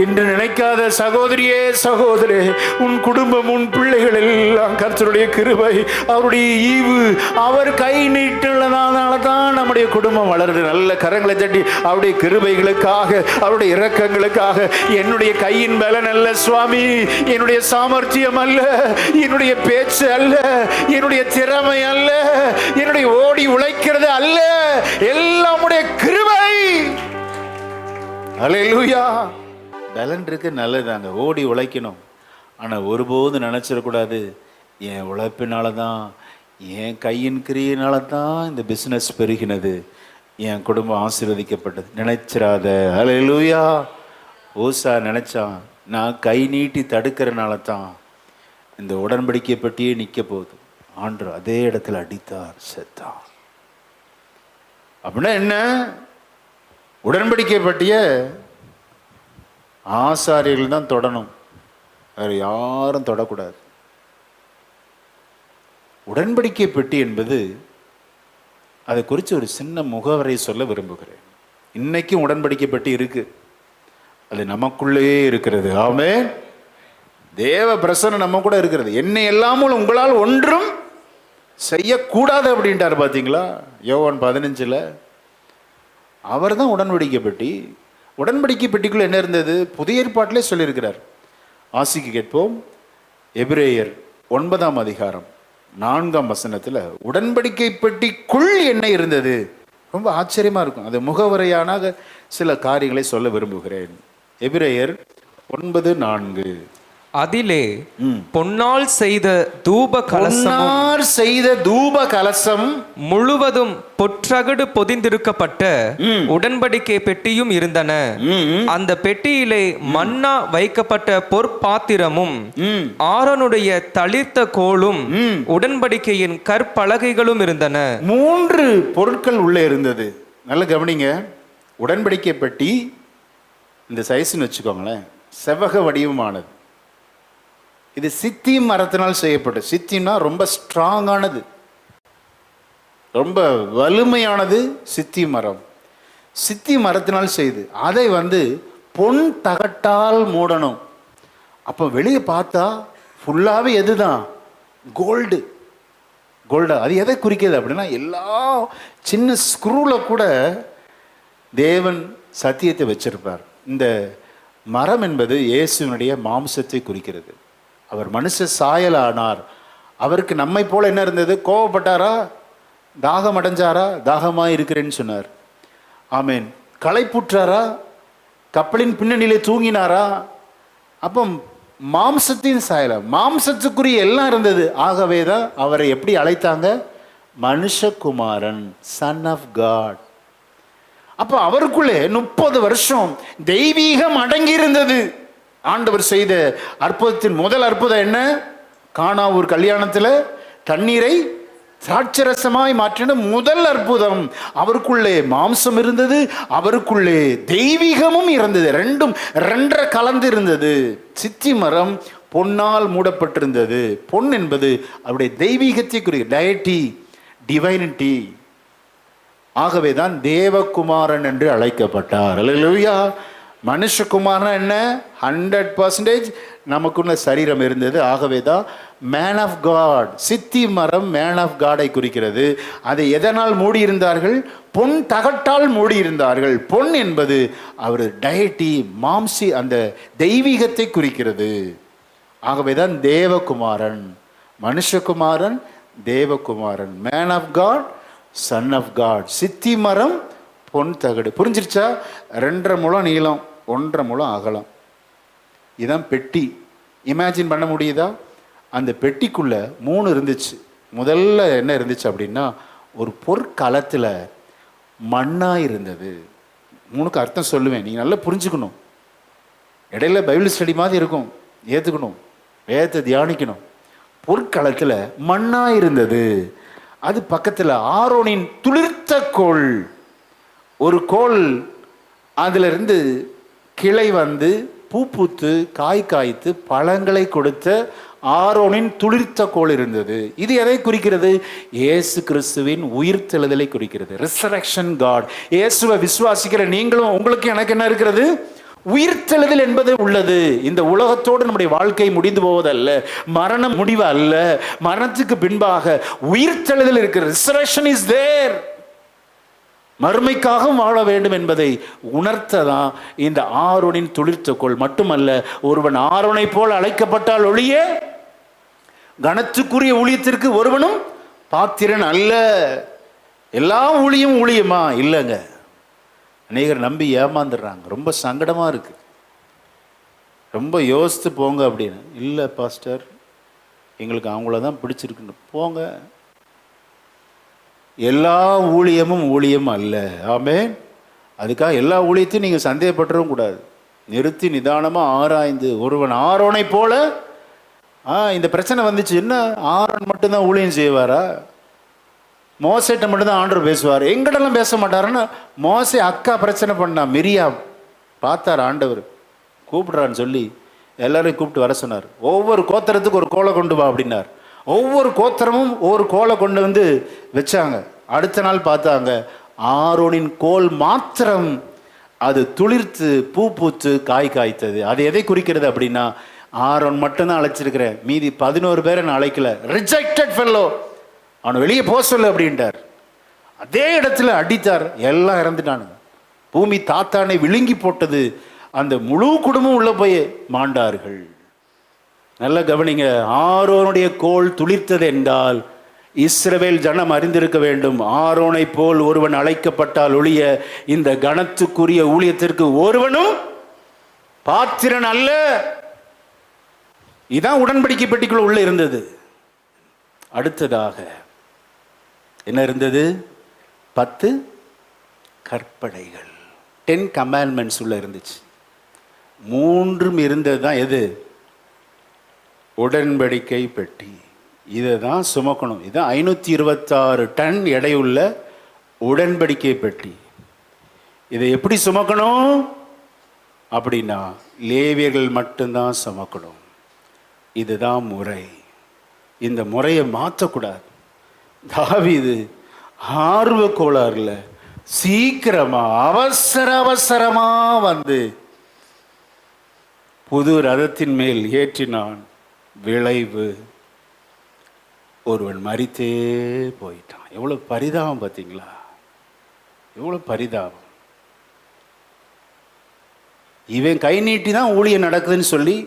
என்று நினைக்காத சகோதரியே, சகோதரே, உன் குடும்பம், உன் பிள்ளைகள் எல்லாம் கர்த்தருடைய கிருபை, அவருடைய ஈவு, அவர் கை நீட்டுள்ளதால தான் நம்முடைய குடும்பம் வளருது. நல்ல கரங்களை தட்டி அவருடைய கிருபைகளுக்காக, அவருடைய இரக்கங்களுக்காக, என்னுடைய கையின் பலன் அல்ல சுவாமி, என்னுடைய சாமர்த்தியம் அல்ல, என்னுடைய பேச்சு அல்ல, என்னுடைய திறமை அல்ல, என்னுடைய ஓடி உழைக்கிறது அல்ல, எல்லாம் உடைய கிருபை. அல்லேலூயா. பலன் இருக்கு, நல்லதாங்க, ஓடி உழைக்கணும். ஆனால் ஒருபோது நினச்சிடக்கூடாது, என் உழைப்பினால தான், என் கையின் கிரியினால தான் இந்த பிஸ்னஸ் பெருகினது, என் குடும்பம் ஆசீர்வதிக்கப்பட்டது நினைச்சிடாத. அல்லேலூயா. ஓசா நினைச்சான், நான் கை நீட்டி தடுக்கிறனால தான் இந்த உடன்படிக்கை பற்றியே நிற்க போகுது. ஆண்டவர் அதே இடத்துல அடித்தார், செத்தான். அப்படின்னா என்ன? உடன்படிக்கை பற்றிய ஆசாரியர்கள் தான் தொடணும், வேறு யாரும் தொடக்கூடாது. உடன்படிக்கை பெட்டி என்பது, அதை குறித்து ஒரு சின்ன முகவரை சொல்ல விரும்புகிறேன். இன்னைக்கும் உடன்படிக்கை பெட்டி இருக்கு, அது நமக்குள்ளேயே இருக்கிறது. ஆமென். தேவ பிரசன்னம் நம்ம கூட இருக்கிறது. என்னை எல்லாமும் உங்களால் ஒன்றும் செய்யக்கூடாது அப்படின்ட்டார். பார்த்தீங்களா யோவான் 15 அவர் தான் உடன்படிக்கை பெட்டி. உடன்படிக்கை பெட்டிக்குள்ள என்ன இருந்தது? புதிய ஏற்பாட்டிலே சொல்லியிருக்கிறார். ஆசிக்கு கேட்போம். எபிரேயர் 9ஆம் அதிகாரம் 4ஆம் வசனத்தில் உடன்படிக்கை பெட்டிக்குள் என்ன இருந்தது? ரொம்ப ஆச்சரியமா இருக்கும். அது முகவரையான சில காரியங்களை சொல்ல விரும்புகிறேன். எபிரேயர் 9:4. அதிலே பொன்னால் செய்த தூப கலசம் முழுவதும் பொற்றகடு பொதிந்திருக்கப்பட்ட உடன்படிக்கை பெட்டியும் இருந்தன. அந்த பெட்டியிலே மன்னா வைக்கப்பட்ட பொற்பாத்திரமும் ஆரோனுடைய தளிர்த்த கோலும் உடன்படிக்கையின் கற்பலகைகளும் இருந்தன. 3 பொருட்கள் உள்ளே இருந்தது. நல்ல கவனிங்க. உடன்படிக்கை பெட்டி இந்த சைஸ்ன்னு வச்சுக்கோங்களேன், செவ்வக வடிவமானது. இது சித்திம் மரத்தினால் செய்யப்பட்டது. சித்திம்னா ரொம்ப ஸ்ட்ராங்கானது, ரொம்ப வலிமையானது. சித்தி மரம் சித்தி மரத்தினால் செய்து அதை பொன் தகட்டால் மூடணும். அப்போ வெளியே பார்த்தா ஃபுல்லாகவே எதுதான்? கோல்டு. அது எதை குறிக்கிறது அப்படின்னா, எல்லா சின்ன ஸ்க்ரூவில் கூட தேவன் சத்தியத்தை வச்சிருப்பார். இந்த மரம் என்பது இயேசுவினுடைய மாம்சத்தை குறிக்கிறது. அவர் மனுஷ சாயலானார். அவருக்கு நம்மை போல என்ன இருந்தது? கோவப்பட்டாரா? தாகம் அடைஞ்சாரா? தாகமாக இருக்கிறேன்னு சொன்னார். ஆமேன். களைப்புற்றாரா? கப்பலின் பின்னணியிலே தூங்கினாரா? அப்போ மாம்சத்தின் சாயலம், மாம்சத்துக்குரிய எல்லாம் இருந்தது. ஆகவே தான் அவரை எப்படி அழைத்தாங்க? மனுஷகுமாரன், சன் ஆஃப் காட். அப்போ அவருக்குள்ளே 30 வருஷம் தெய்வீகம் அடங்கி இருந்தது. ஆண்டவர் செய்த அற்புதத்தின் முதல் அற்புதம் என்ன? கானாவூர் கல்யாணத்தில் தண்ணீரை திராட்சரசமாய் மாற்றின முதல் அற்புதம். அவருக்குள்ளே மாம்சம் இருந்தது, அவருக்குள்ளே தெய்வீகமும் இருந்தது. ரெண்டும் ரெண்டரை கலந்து இருந்தது. சித்தி மரம் பொன்னால் மூடப்பட்டிருந்தது. பொன் என்பது அவருடைய தெய்வீகத்தை குறி, டயட்டி, டிவைனிட்டி. ஆகவே தான் தேவகுமாரன் என்று அழைக்கப்பட்டார். அல்லேலூயா. மனுஷகுமாரன் என்ன? 100% நமக்குள்ள சரீரம் இருந்தது. ஆகவே தான் மேன் ஆஃப் காட். சித்தி மரம் மேன் ஆஃப் காடை குறிக்கிறது. அதை எதனால் மூடியிருந்தார்கள்? பொன் தகட்டால் மூடியிருந்தார்கள். பொன் என்பது அவர் டயட்டி, மாம்சி, அந்த தெய்வீகத்தை குறிக்கிறது. ஆகவே தான் தேவகுமாரன், மனுஷகுமாரன், தேவகுமாரன், man of God, son of God. சித்தி மரம் பொன் தகடு. புரிஞ்சிருச்சா? 2.5 முழம் நீளம், 1.5 முழம் அகலம். இதுதான் பெட்டி. இமேஜின் பண்ண முடியுதா? அந்த பெட்டிக்குள்ள 3 இருந்துச்சு. முதல்ல என்ன இருந்துச்சு அப்படின்னா, ஒரு பொற்களத்தில் மண்ணா இருந்தது. 3க்கு அர்த்தம் சொல்லுவேன், நீங்கள் நல்லா புரிஞ்சுக்கணும். இடையில பைபிள் ஸ்டடி மாதிரி இருக்கும், ஏற்றுக்கணும், வேதத்தை தியானிக்கணும். பொற்களத்தில் மண்ணா இருந்தது. அது பக்கத்தில் ஆரோனின் துளிர்த்த கோல். ஒரு கோல், அதிலிருந்து கிளை பூ பூத்து காய் காய்த்து பழங்களை கொடுத்த ஆரோனின் துளிர்த்த கோல் இருந்தது. இது எதை குறிக்கிறது? இயேசு கிறிஸ்துவின் உயிர்த்தெழுதலை குறிக்கிறது. Resurrection God. இயேசுவை விசுவாசிக்கிற நீங்களும், உங்களுக்கு எனக்கு என்ன இருக்கிறது? உயிர்த்தெழுதல் என்பது உள்ளது. இந்த உலகத்தோடு நம்முடைய வாழ்க்கை முடிந்து போவதல்ல, மரணம் முடிவு அல்ல. மரணத்துக்கு பின்பாக உயிர்த்தெழுதல் இருக்கிறது. Resurrection is there. மறுமைக்காக வாழ வேண்டும் என்பதை உணர்த்ததான் இந்த ஆரோனின் துளிர்த்த கோல். மட்டுமல்ல, ஒருவன் ஆரோனை போல் அழைக்கப்பட்டால் ஒழிய கனத்துக்குரிய ஊழியத்திற்கு ஒருவனும் பாத்திரன் அல்ல. எல்லா ஊழியமா இல்லைங்க. அநேகர் நம்பி ஏமாந்துடுறாங்க. ரொம்ப சங்கடமா இருக்கு. ரொம்ப யோசித்து போங்க அப்படின்னு. இல்லை பாஸ்டர், எங்களுக்கு அவங்கள தான் பிடிச்சிருக்குன்னு போங்க. எல்லா ஊழியமும் ஊழியம் அல்ல. ஆமென். அதுக்காக எல்லா ஊழியத்தையும் நீங்கள் சந்தேகப்பட்டுறவும் கூடாது. நிறுத்தி நிதானமாக ஆராய்ந்து, ஒருவன் ஆரோனை போல, இந்த பிரச்சனை வந்துச்சு, என்ன ஆரோன் மட்டும்தான் ஊழியம் செய்வாரா? மோசைட்ட மட்டும்தான் ஆண்டவர் பேசுவார், எங்கிட்டலாம் பேச மாட்டாருன்னு மோசை அக்கா பிரச்சனை பண்ணா. மிரியா பார்த்தார் ஆண்டவர், கூப்பிடுறான்னு சொல்லி எல்லாரையும் கூப்பிட்டு வர சொன்னார். ஒவ்வொரு கோத்திரத்துக்கு ஒரு கோலை கொண்டு வா அப்படின்னார். ஒவ்வொரு கோத்திரமும் ஒவ்வொரு கோலை கொண்டு வச்சாங்க. அடுத்த நாள் பார்த்தாங்க, ஆரோனின் கோல் மாத்திரம் அது துளிர்த்து பூ பூத்து காய் காய்த்தது. அது எதை குறிக்கிறது அப்படின்னா, ஆரோன் மட்டும்தான் அழைச்சிருக்கிறேன், மீதி 11 பேரை நான் அழைக்கல. ரிஜெக்டட் ஃபெல்லோ, அவனை வெளியே போக சொல்லு அப்படின்ட்டார். அதே இடத்துல அடித்தார், எல்லாம் இறந்துட்டானுங்க. பூமி தாத்தானை விழுங்கி போட்டது. அந்த முழு குடும்பம் உள்ள போய் மாண்டார்கள். நல்ல கவனிங்க. ஆரோனுடைய கோல் துளிர்த்தது என்றால் இஸ்ரவேல் ஜனம் அறிந்திருக்க வேண்டும், ஆரோனை போல் ஒருவன் அழைக்கப்பட்டால் ஒழிய இந்த கனத்துக்குரிய ஊழியத்திற்கு ஒருவனும் பாத்திரன் அல்ல. இதான் உடன்படிக்கை பெட்டிக்குள்ள உள்ள இருந்தது. அடுத்ததாக என்ன இருந்தது? 10 கற்பனைகள், 10 கமாண்ட்மெண்ட்ஸ் உள்ள இருந்துச்சு. 3 இருந்தது தான் எது? உடன்படிக்கை பெட்டி. இதை தான் சுமக்கணும். இதுதான் 526 டன் எடையுள்ள உடன்படிக்கை பெட்டி. இதை எப்படி சுமக்கணும் அப்படின்னா, லேவியர்கள் மட்டும்தான் சுமக்கணும். இதுதான் முறை. இந்த முறையை மாற்றக்கூடாது. தாவீது ஆர்வ கோளாறுல சீக்கிரமா அவசர அவசரமா வந்து புது ரதத்தின் மேல் ஏற்றினான். விளைவு ஒருவன் மரித்தே போயிட்டான். எவ்வளவு பரிதாபம் பார்த்தீங்களா? எவ்வளவு பரிதாபம். இவன் கை நீட்டி தான் ஊழியம் நடக்குதுன்னு சொல்லி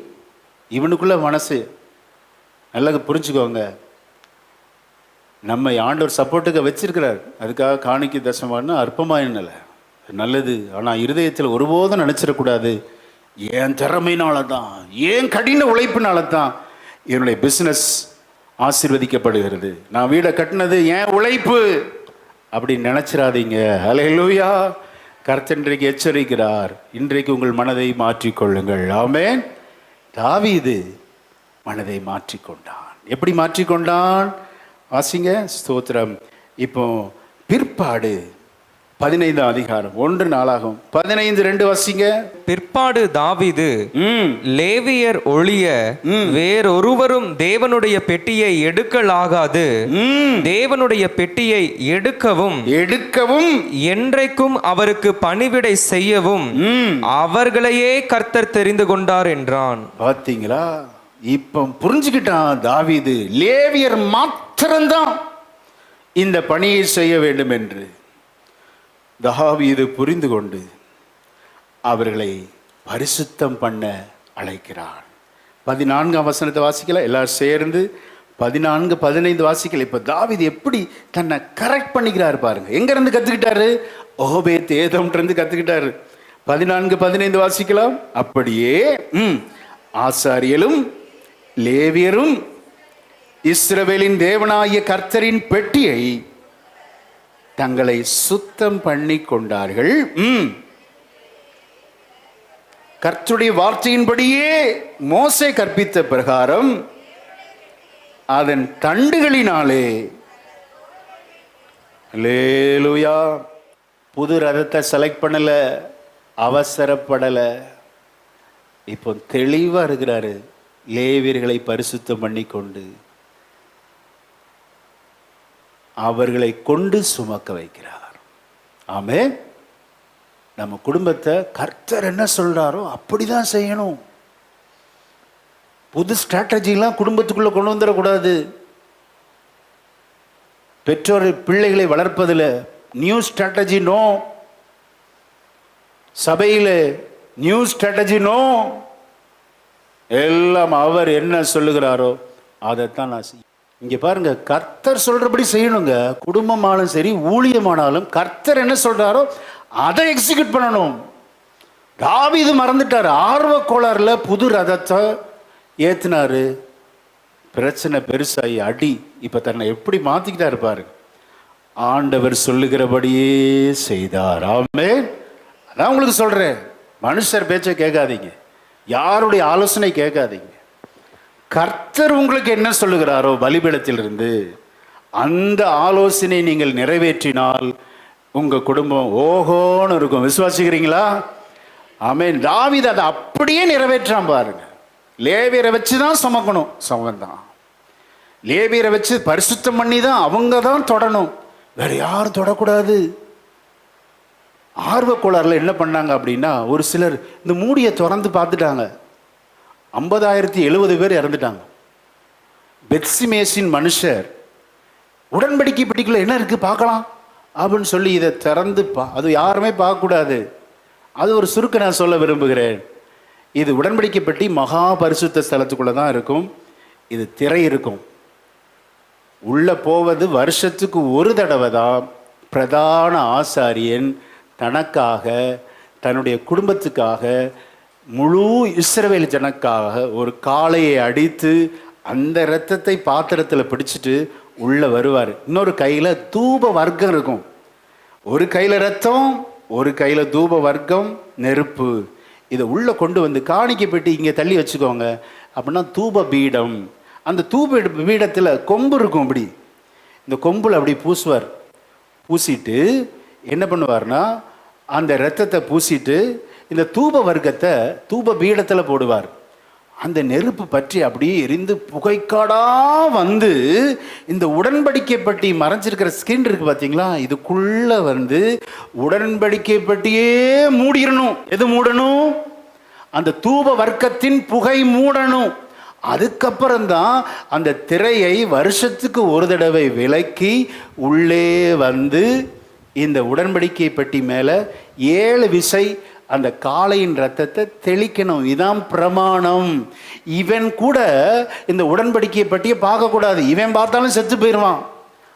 இவனுக்குள்ள மனசு. நல்லா புரிஞ்சுக்கோங்க, நம்ம ஆண்டவர் சப்போர்ட்டுக்கு வச்சிருக்கிறார். அதுக்காக காணிக்கை தசமானு அற்பமாயினல நல்லது. ஆனால் இருதயத்தில் ஒருபோதும் நினச்சிடக்கூடாது, என் திறமையினால தான், ஏன் கடின உழைப்பினால தான் என்னுடைய பிஸ்னஸ் ஆசீர்வதிக்கப்படுகிறது, நான் வீடை கட்டினது என் உழைப்பு அப்படின்னு நினச்சிடாதீங்க. ஹல்லேலூயா. கர்த்தர் இன்றைக்கு எச்சரிக்கிறார், இன்றைக்கு உங்கள் மனதை மாற்றிக்கொள்ளுங்கள். ஆமென். தாவீது மனதை மாற்றிக்கொண்டான். எப்படி மாற்றிக்கொண்டான்? வாசிங்க. ஸ்தோத்திரம். இப்போ பிற்பாடு 15 அதிகாரம் 1 நாளாகும் 15:2 வாசிங்க. பிற்பாடு தாவீது லேவியர் ஒழிய வேறொருவரும் தேவனுடைய பெட்டியை எடுக்கலாகாது, தேவனுடைய பெட்டியை எடுக்கவும் என்றைக்கும் அவருக்கு பணிவிடை செய்யவும் அவர்களையே கர்த்தர் தெரிந்து கொண்டார் என்றான். பார்த்தீங்களா? இப்ப புரிஞ்சுக்கிட்டான் தாவீது, லேவியர் மாத்திரம்தான் இந்த பணியை செய்ய வேண்டும் என்று. தாவீது புரிந்து கொண்டு அவர்களை பரிசுத்தம் பண்ண அழைக்கிறான். 14ஆம் வசனத்தை வாசிக்கல, எல்லாரும் சேர்ந்து 14, 15 வாசிக்கல. இப்ப தாவீது எப்படி தன்னை கரெக்ட் பண்ணிக்கிறாரு பாருங்க. எங்க இருந்து கத்துக்கிட்டாரு? ஓபேத் ஏதோம்ல கத்துக்கிட்டாரு. 14, 15 வாசிக்கலாம். அப்படியே ஆசாரியலும் லேவியரும் இஸ்ரவேலின் தேவனாகிய கர்த்தரின் பெட்டியை தங்களை சுத்தம் பண்ணி கொண்டார்கள். கர்த்தருடைய வார்த்தையின்படியே மோசே கற்பித்த பிரகாரம் அதன் தண்டுகளினாலே, அல்லேலூயா, புது ரதத்தை செலக்ட் பண்ணல, அவசரப்படல. இப்போ தெளிவா இருக்கிறாரு. லேவியர்களை பரிசுத்தம் பண்ணி கொண்டு அவர்களை கொண்டு சுமக்க வைக்கிறார். ஆமென். நம்ம குடும்பத்தை கர்த்தர் என்ன சொல்றாரோ அப்படிதான் செய்யணும். புது ஸ்ட்ராட்டஜிலாம் குடும்பத்துக்குள்ள கொண்டு வந்துடக்கூடாது. பெற்றோர் பிள்ளைகளை வளர்ப்பதில் நியூ ஸ்ட்ராட்டஜி நோ, சபையில் நியூ ஸ்ட்ராட்டஜி நோ. எல்லாம் அவர் என்ன சொல்லுகிறாரோ அதைத்தான் நான் செய்ய. இங்க பாருங்க, கர்த்தர் சொல்றபடி செய்யணுங்க. குடும்பமானாலும் சரி, ஊழியமானாலும் கர்த்தர் என்ன சொல்றாரோ அதை எக்ஸிக்யூட் பண்ணணும். தாவீது மறந்துட்டார். ஆர்வ கோளாறுல புது ரதத்தை ஏத்தினாரு. பிரச்சனை பெருசாகி அடி. இப்ப தன்னை எப்படி மாத்திக்கிட்டாரு பாருங்க. ஆண்டவர் சொல்லுகிறபடியே செய்தார். ஆமென். அதான் உங்களுக்கு சொல்றேன், மனுஷர் பேச்சை கேட்காதீங்க, யாருடைய ஆலோசனை கேட்காதீங்க. கர்த்தர் உங்களுக்கு என்ன சொல்லுகிறாரோ பலிபீடத்திலிருந்து அந்த ஆலோசனை நீங்கள் நிறைவேற்றினால் உங்க குடும்பம் ஓஹோன்னு இருக்கும். விசுவாசிக்கிறீங்களா? ஆமென். தாவீது அதை அப்படியே நிறைவேற்றான் பாருங்க. லேவியரை வச்சு தான் சுமக்கணும், சுமந்தான். லேவியரை வச்சு பரிசுத்தம் பண்ணி தான் அவங்க தான் தொடணும், வேற யாரும் தொடக்கூடாது. ஆர்வ கோளாறுல என்ன பண்ணாங்க அப்படின்னா, ஒரு சிலர் இந்த மூடியை திறந்து பார்த்துட்டாங்க. 50,070 பேர் இறந்துட்டாங்க. பெத்சிமேசின் மனுஷர் உடன்படிக்கை பெட்டிக்குள்ள என்ன இருக்கு பார்க்கலாம் அப்படின்னு சொல்லி இதை திறந்து அது யாருமே பார்க்கக்கூடாது. அது ஒரு சுருக்க நான் சொல்ல விரும்புகிறேன். இது உடன்படிக்கை பெட்டி மகா பரிசுத்த ஸ்தலத்துக்குள்ள தான் இருக்கும். இது திரை இருக்கும். உள்ள போவது வருஷத்துக்கு ஒரு தடவை தான். பிரதான ஆசாரியன் தனக்காக, தன்னுடைய குடும்பத்துக்காக, முழு இஸ்ரவேல் ஜனக்காக ஒரு காளையை அடித்து அந்த இரத்தத்தை பாத்திரத்தில் பிடிச்சிட்டு உள்ள வருவார். இன்னொரு கையில தூப வர்க்கம் இருக்கும். ஒரு கையில ரத்தம், ஒரு கையில தூப வர்க்கம், நெருப்பு. இதை உள்ள கொண்டு வந்து காணிக்கை பெட்டி இங்கே தள்ளி வச்சுக்கோங்க அப்படின்னா தூப பீடம். அந்த தூப பீடத்தில் கொம்பு இருக்கும். அப்படி இந்த கொம்புல அப்படி பூசுவார். பூசிட்டு என்ன பண்ணுவார்னா, அந்த இரத்தத்தை பூசிட்டு இந்த தூப வர்க்கத்தை தூப பீடத்தில் போடுவார். அந்த நெருப்பு பற்றி அப்படியே எரிந்து புகைக்காடா வந்து இந்த உடன்படிக்கை பட்டி மறைஞ்சிருக்கிற ஸ்கின் இருக்கு பார்த்தீங்களா, இதுக்குள்ள வந்து உடன்படிக்கை பட்டியே மூடிடணும். எது மூடணும்? அந்த தூப வர்க்கத்தின் புகை மூடணும். அதுக்கப்புறம்தான் அந்த திரையை வருஷத்துக்கு ஒரு தடவை விலக்கி உள்ளே வந்து இந்த உடன்படிக்கை பெட்டி மேலே 7 விசை அந்த காளையின் ரத்தத்தை தெளிக்கணும். இதான் பிரமாணம். இவன் கூட இந்த உடன்படிக்கை பெட்டியை பார்க்கக்கூடாது. இவன் பார்த்தாலும் செத்து போயிடுவான்.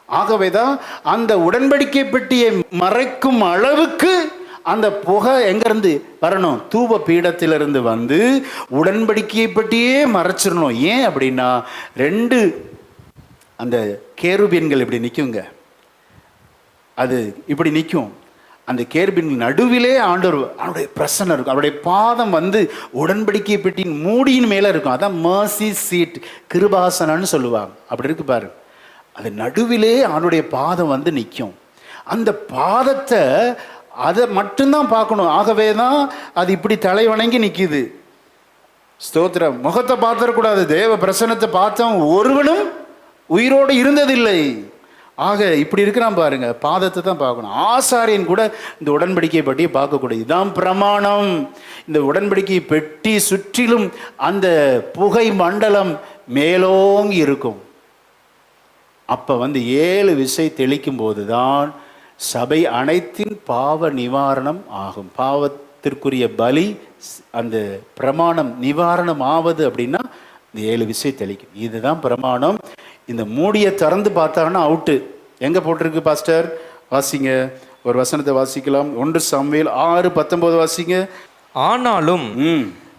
ஆகவே தான் அந்த உடன்படிக்கை பெட்டியை மறைக்கும் அளவுக்கு அந்த புகை எங்கேருந்து வரணும்? தூப பீடத்திலிருந்து வந்து உடன்படிக்கையை பற்றியே மறைச்சிடணும். ஏன் அப்படின்னா 2 அந்த கேருபீன்கள் இப்படி நிற்குங்க. அது இப்படி நிற்கும். அந்த கேருபீன் நடுவிலே ஆண்டவர் அவருடைய பிரசன்னம் இருக்கும். அவருடைய பாதம் வந்து உடன்படிக்கை பெட்டியின் மூடியின் மேலே இருக்கும். அதான் மர்சி சீட், கிருபாசனன்னு சொல்லுவாங்க. அப்படி இருக்கு பாரு. அது நடுவிலே அவனுடைய பாதம் வந்து நிற்கும். அந்த பாதத்தை அதை மட்டும்தான் பார்க்கணும். ஆகவே தான் அது இப்படி தலை வணங்கி நிற்கிது. ஸ்தோத்திரம். முகத்தை பார்த்துடக்கூடாது. தேவ பிரசன்னத்தை பார்த்தவன் ஒருவனும் உயிரோடு இருந்ததில்லை. ஆக இப்படி இருக்கிறான் பாருங்க. பாதத்தை தான் பார்க்கணும். ஆசாரியன் கூட இந்த உடன்படிக்கை பற்றியை பார்க்கக்கூடாது. இதுதான் பிரமாணம். இந்த உடன்படிக்கை பெட்டி சுற்றிலும் அந்த புகை மண்டலம் மேலோங்கி இருக்கும். அப்போ வந்து 7 விசை தெளிக்கும் போது தான் சபை அனைத்தின் பாவ நிவாரணம் ஆகும். பாவத்திற்குரிய பலி அந்த பிரமாணம் நிவாரணம் ஆவது அப்படின்னா இந்த 7 விசை தெளிக்கும். இதுதான் பிரமாணம். இந்த மூடியை திறந்து பார்த்தாங்கன்னா அவுட்டு. எங்கே போட்டிருக்கு பாஸ்டர்? வாசிங்க, ஒரு வசனத்தை வாசிக்கலாம். 1 சாமுவேல் 6:19 வாசிங்க. ஆனாலும்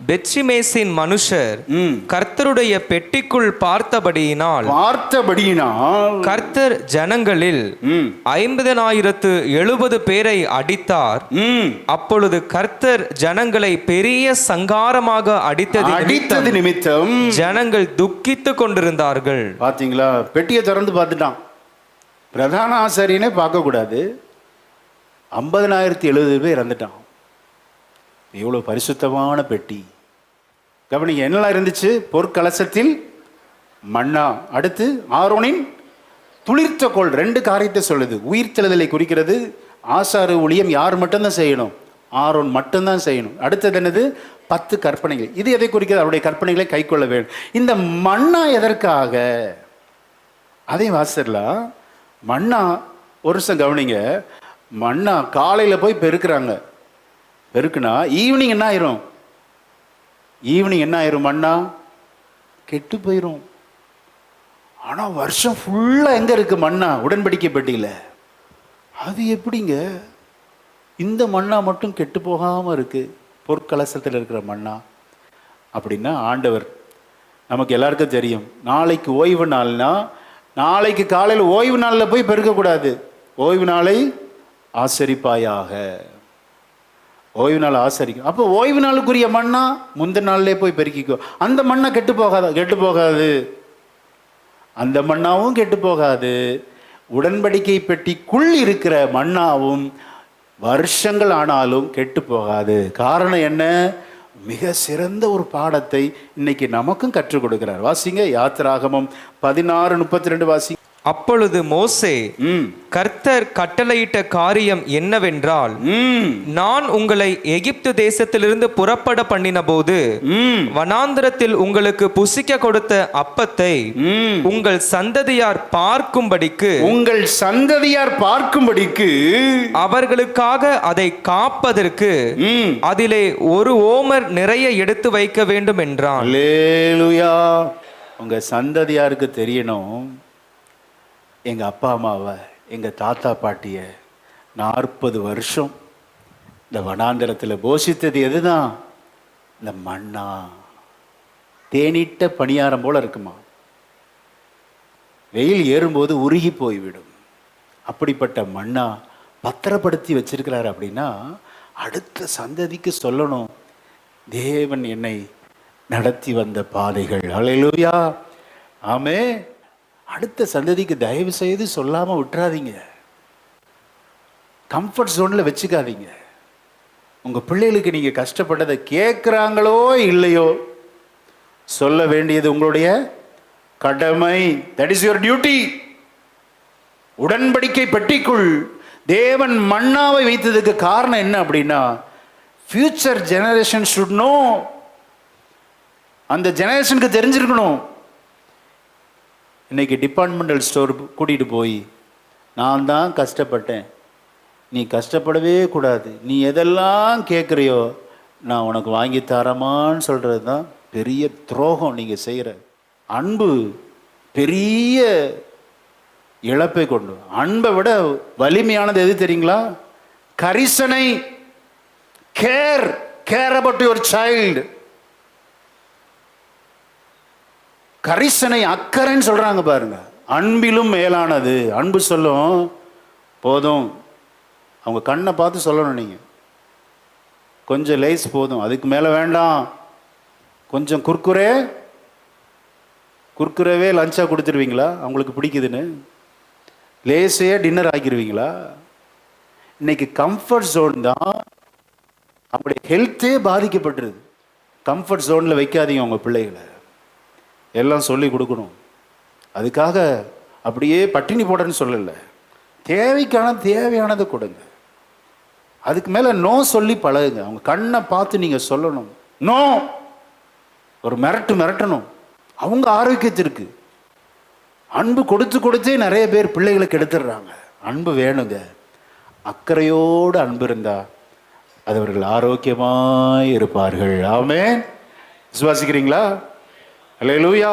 பெத்ஷிமேசின் மனுஷர் கர்த்தருடைய பெட்டிக்குள் பார்த்தபடியினால் கர்த்தர் ஜனங்களில் 50,070 பேரை அடித்தார். அப்பொழுது கர்த்தர் ஜனங்களை பெரிய சங்காரமாக அடித்தது நிமித்தம் ஜனங்கள் துக்கித்து கொண்டிருந்தார்கள். பாத்தீங்களா? பெட்டியை திறந்து பார்த்துட்டான். பிரதான ஆசாரியனே பார்க்க கூடாது. 50,070 பேர் இறந்துட்டான். எவ்வளோ பரிசுத்தமான பெட்டி. கவனிங்க, என்னெல்லாம் இருந்துச்சு? பொற்கலசத்தில் மன்னா, அடுத்து ஆரோனின் துளிர்த்த கோல். 2 காரியத்தை சொல்லுது. உயிர்த்தெழுதலை குறிக்கிறது. ஆசார ஊழியம் யார் மட்டும்தான் செய்யணும்? ஆரோன் மட்டும்தான் செய்யணும். அடுத்தது என்னது? 10 கற்பனைகள். இது எதை குறிக்கிறது? அவருடைய கற்பனைகளை கை கொள்ள வேண்டும். இந்த மன்னா எதற்காக? அதையும் வாசிடலாம். மன்னா ஒரு நிமிஷம் கவனிங்க. மன்னா காலையில் போய் பெருக்குறாங்க. பெருக்குனா ஈவினிங் என்ன ஆயிரும்? ஈவினிங் என்ன ஆயிரும்? மண்ணா கெட்டு போயிடும். ஆனால் வருஷம் ஃபுல்லாக எங்கே இருக்குது மண்ணா? உடன்படிக்கை பெட்டியில். அது எப்படிங்க இந்த மண்ணா மட்டும் கெட்டு போகாமல் இருக்குது? பொற்கலசத்தில் இருக்கிற மண்ணா அப்படின்னா ஆண்டவர் நமக்கு எல்லாருக்கும் தெரியும். நாளைக்கு ஓய்வு நாள்னா நாளைக்கு காலையில் ஓய்வு நாளில் போய் பெருக்கக்கூடாது. ஓய்வு நாளை ஆசரிப்பாயாக. ஓய்வு நாள் ஆசரிக்கும். அப்போ ஓய்வு நாளுக்குரிய மண்ணா முந்தின நாள்லே போய் பெருக்கிக்கோ. அந்த மண்ணை கெட்டு போகாது. அந்த மண்ணாவும் கெட்டு போகாது. உடன்படிக்கை பெட்டிக்குள் இருக்கிற மண்ணாவும் வருஷங்கள் ஆனாலும் கெட்டு போகாது. காரணம் என்ன? மிக சிறந்த ஒரு பாடத்தை இன்னைக்கு நமக்கும் கற்றுக் கொடுக்கிறார். வாசிங்க, யாத்திராகமம் 16:32 வாசிங்க. அப்பொழுது மோசே, கர்த்தர் கட்டளையிட்ட காரியம் என்னவென்றால், நான் உங்களை எகிப்து தேசத்திலிருந்து புறப்பட பண்ணின போது வனாந்திரத்தில் உங்களுக்கு புசிக்க கொடுத்த அப்பத்தை உங்கள் சந்ததியார் பார்க்கும்படிக்கு அவர்களுக்காக அதை காப்பதற்கு அதிலே 1 ஓமர் நிறைய எடுத்து வைக்க வேண்டும் என்றான். அல்லேலூயா. உங்க சந்ததியாருக்கு தெரியணும், எங்கள் அப்பா அம்மாவை, எங்கள் தாத்தா பாட்டியை 40 வருஷம் இந்த வனாந்திரத்தில் போஷித்தது எதுதான்? இந்த மண்ணா. தேனிட்ட பணியாரம் போல இருக்குமா. வெயில் ஏறும்போது உருகி போய்விடும். அப்படிப்பட்ட மண்ணா பத்திரப்படுத்தி வச்சிருக்கிறார். அப்படின்னா அடுத்த சந்ததிக்கு சொல்லணும், தேவன் என்னை நடத்தி வந்த பாதைகள். அல்லேலூயா. ஆமே. அடுத்த சந்ததிக்கு தயவு செய்து சொல்லாமல் விட்டுறாதீங்க. கம்ஃபர்ட் ஜோனில் வச்சுக்காதீங்க. உங்கள் பிள்ளைகளுக்கு நீங்கள் கஷ்டப்பட்டதை கேட்குறாங்களோ இல்லையோ, சொல்ல வேண்டியது உங்களுடைய கடமை. That is your duty. உடன்படிக்கை பெட்டிக்குள் தேவன் மன்னாவை வைத்ததுக்கு காரணம் என்ன அப்படின்னா, ஃபியூச்சர் ஜெனரேஷன் ஷுட் நோ. அந்த ஜெனரேஷனுக்கு தெரிஞ்சிருக்கணும். இன்னைக்கு டிபார்ட்மெண்டல் ஸ்டோர் கூட்டிகிட்டு போய், நான் தான் கஷ்டப்பட்டேன், நீ கஷ்டப்படவே கூடாது, நீ எதெல்லாம் கேட்குறியோ நான் உனக்கு வாங்கி தரமான்னு சொல்கிறது தான் பெரிய துரோகம் நீங்கள் செய்கிற. அன்பு பெரிய இழப்பை கொண்டு, அன்பை விட வலிமையானது எது தெரியுங்களா? கரிசனை. Care about your child. கரிசனை, அக்கறைன்னு சொல்றாங்க பாருங்க. அன்பிலும் மேலானது. அன்பு சொல்லும் போதும், அவங்க கண்ணை பார்த்து சொல்லணும். நீங்கள் கொஞ்சம் லேஸ் போதும், அதுக்கு மேலே வேண்டாம். கொஞ்சம் குர்குரவே லஞ்சாக கொடுத்துருவீங்களா அவங்களுக்கு பிடிக்குதுன்னு? லேஸையே டின்னர் ஆக்கிடுவீங்களா? இன்னைக்கு கம்ஃபர்ட் ஜோன் தான் அப்படி ஹெல்த்தே பாதிக்கப்பட்டுருது. கம்ஃபர்ட் ஜோனில் வைக்காதீங்க உங்கள் பிள்ளைகளை. எல்லாம் சொல்லி கொடுக்கணும். அதுக்காக அப்படியே பட்டினி போடன்னு சொல்லலை. தேவையானதை கொடுங்க. அதுக்கு மேலே நோ சொல்லி பழகுங்க. அவங்க கண்ணை பார்த்து நீங்கள் சொல்லணும் நோ. ஒரு மிரட்டணும். அவங்க ஆரோக்கியத்திற்கு அன்பு கொடுத்தே நிறைய பேர் பிள்ளைகளை கெடுத்துடுறாங்க. அன்பு வேணுங்க. அக்கறையோடு அன்பு இருந்தா அது அவர்கள் ஆரோக்கியமாய் இருப்பார்கள். ஆமென். விசுவாசிக்கிறீங்களா? அல்லேலூயா.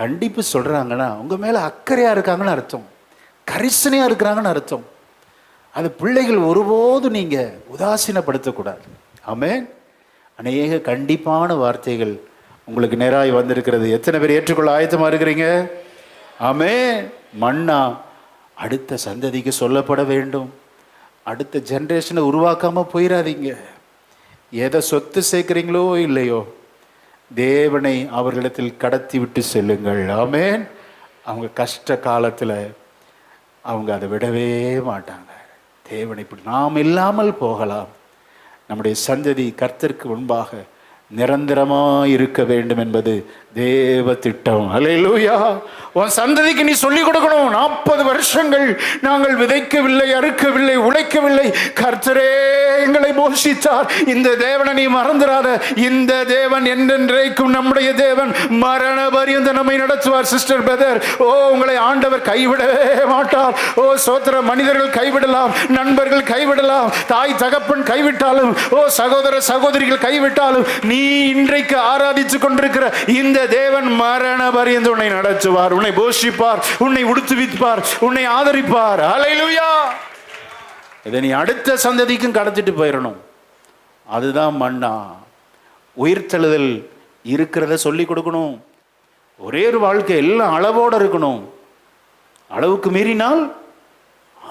கண்டிப்பு சொல்றாங்கன்னா உங்க மேல அக்கறையா இருக்காங்கன்னு அர்த்தம், கரிசனையா இருக்கிறாங்கன்னு அர்த்தம். அது பிள்ளைகள் ஒருபோதும் நீங்க உதாசீனப்படுத்தக்கூடாது. ஆமென். அநேக கண்டிப்பான வார்த்தைகள் உங்களுக்கு நேராய் வந்திருக்கிறது. எத்தனை பேர் ஏற்றுக்கொள்ள ஆயத்தமா இருக்கிறீங்க? ஆமென். மன்னா அடுத்த சந்ததிக்கு சொல்லப்பட வேண்டும். அடுத்த ஜென்ரேஷனை உருவாக்காம போயிடாதீங்க. எதை சொத்து சேர்க்கிறீங்களோ இல்லையோ, தேவனை அவர்களிடத்தில் கடத்தி விட்டு செல்லுங்கள். ஆமென். அவங்க கஷ்ட காலத்தில் அவங்க அதை விடவே மாட்டாங்க. தேவனை இப்படி நாம் இல்லாமல் போகலாம். நம்முடைய சந்ததி கர்த்தருக்கு முன்பாக நிரந்தரமாக இருக்க வேண்டும் என்பது தேவ திட்டம். அல்லேலூயா. உன் சந்ததிக்கு நீ சொல்லிக் கொடுக்கணும். 40 வருஷங்கள் நாங்கள் விதைக்கவில்லை, அறுக்கவில்லை, உழைக்கவில்லை, கர்த்தரே எங்களை போஷித்தார். இந்த தேவனை நீ மறந்துடாத. இந்த தேவன் என்றென்றைக்கும் நம்முடைய தேவன், மரண பரியந்த நம்மை நடத்துவார். சிஸ்டர், பிரதர், ஓ உங்களை ஆண்டவர் கைவிடவே மாட்டார். ஓ சோத்திர. மனிதர்கள் கைவிடலாம், நண்பர்கள் கைவிடலாம், தாய் தகப்பன் கைவிட்டாலும், ஓ சகோதர சகோதரிகள் கைவிட்டாலும், நீ இன்றைக்கு ஆராதித்து கொண்டிருக்கிற இந்த தேவன் மரண பரியந்த உன்னை நடத்துவார், உன்னை போஷிப்பார், உன்னை உடுத்துவிப்பார், உன்னை ஆதரிப்பார். அல்லேலூயா. இதை நீ அடுத்த சந்ததிக்கும் கடத்திட்டு போயிடணும். அதுதான் மன்னா. உயிர்த்தெழுதல் இருக்கிறத சொல்லி கொடுக்கணும். ஒரே ஒரு வாழ்க்கை, எல்லாம் அளவோடு இருக்கணும். அளவுக்கு மீறினால்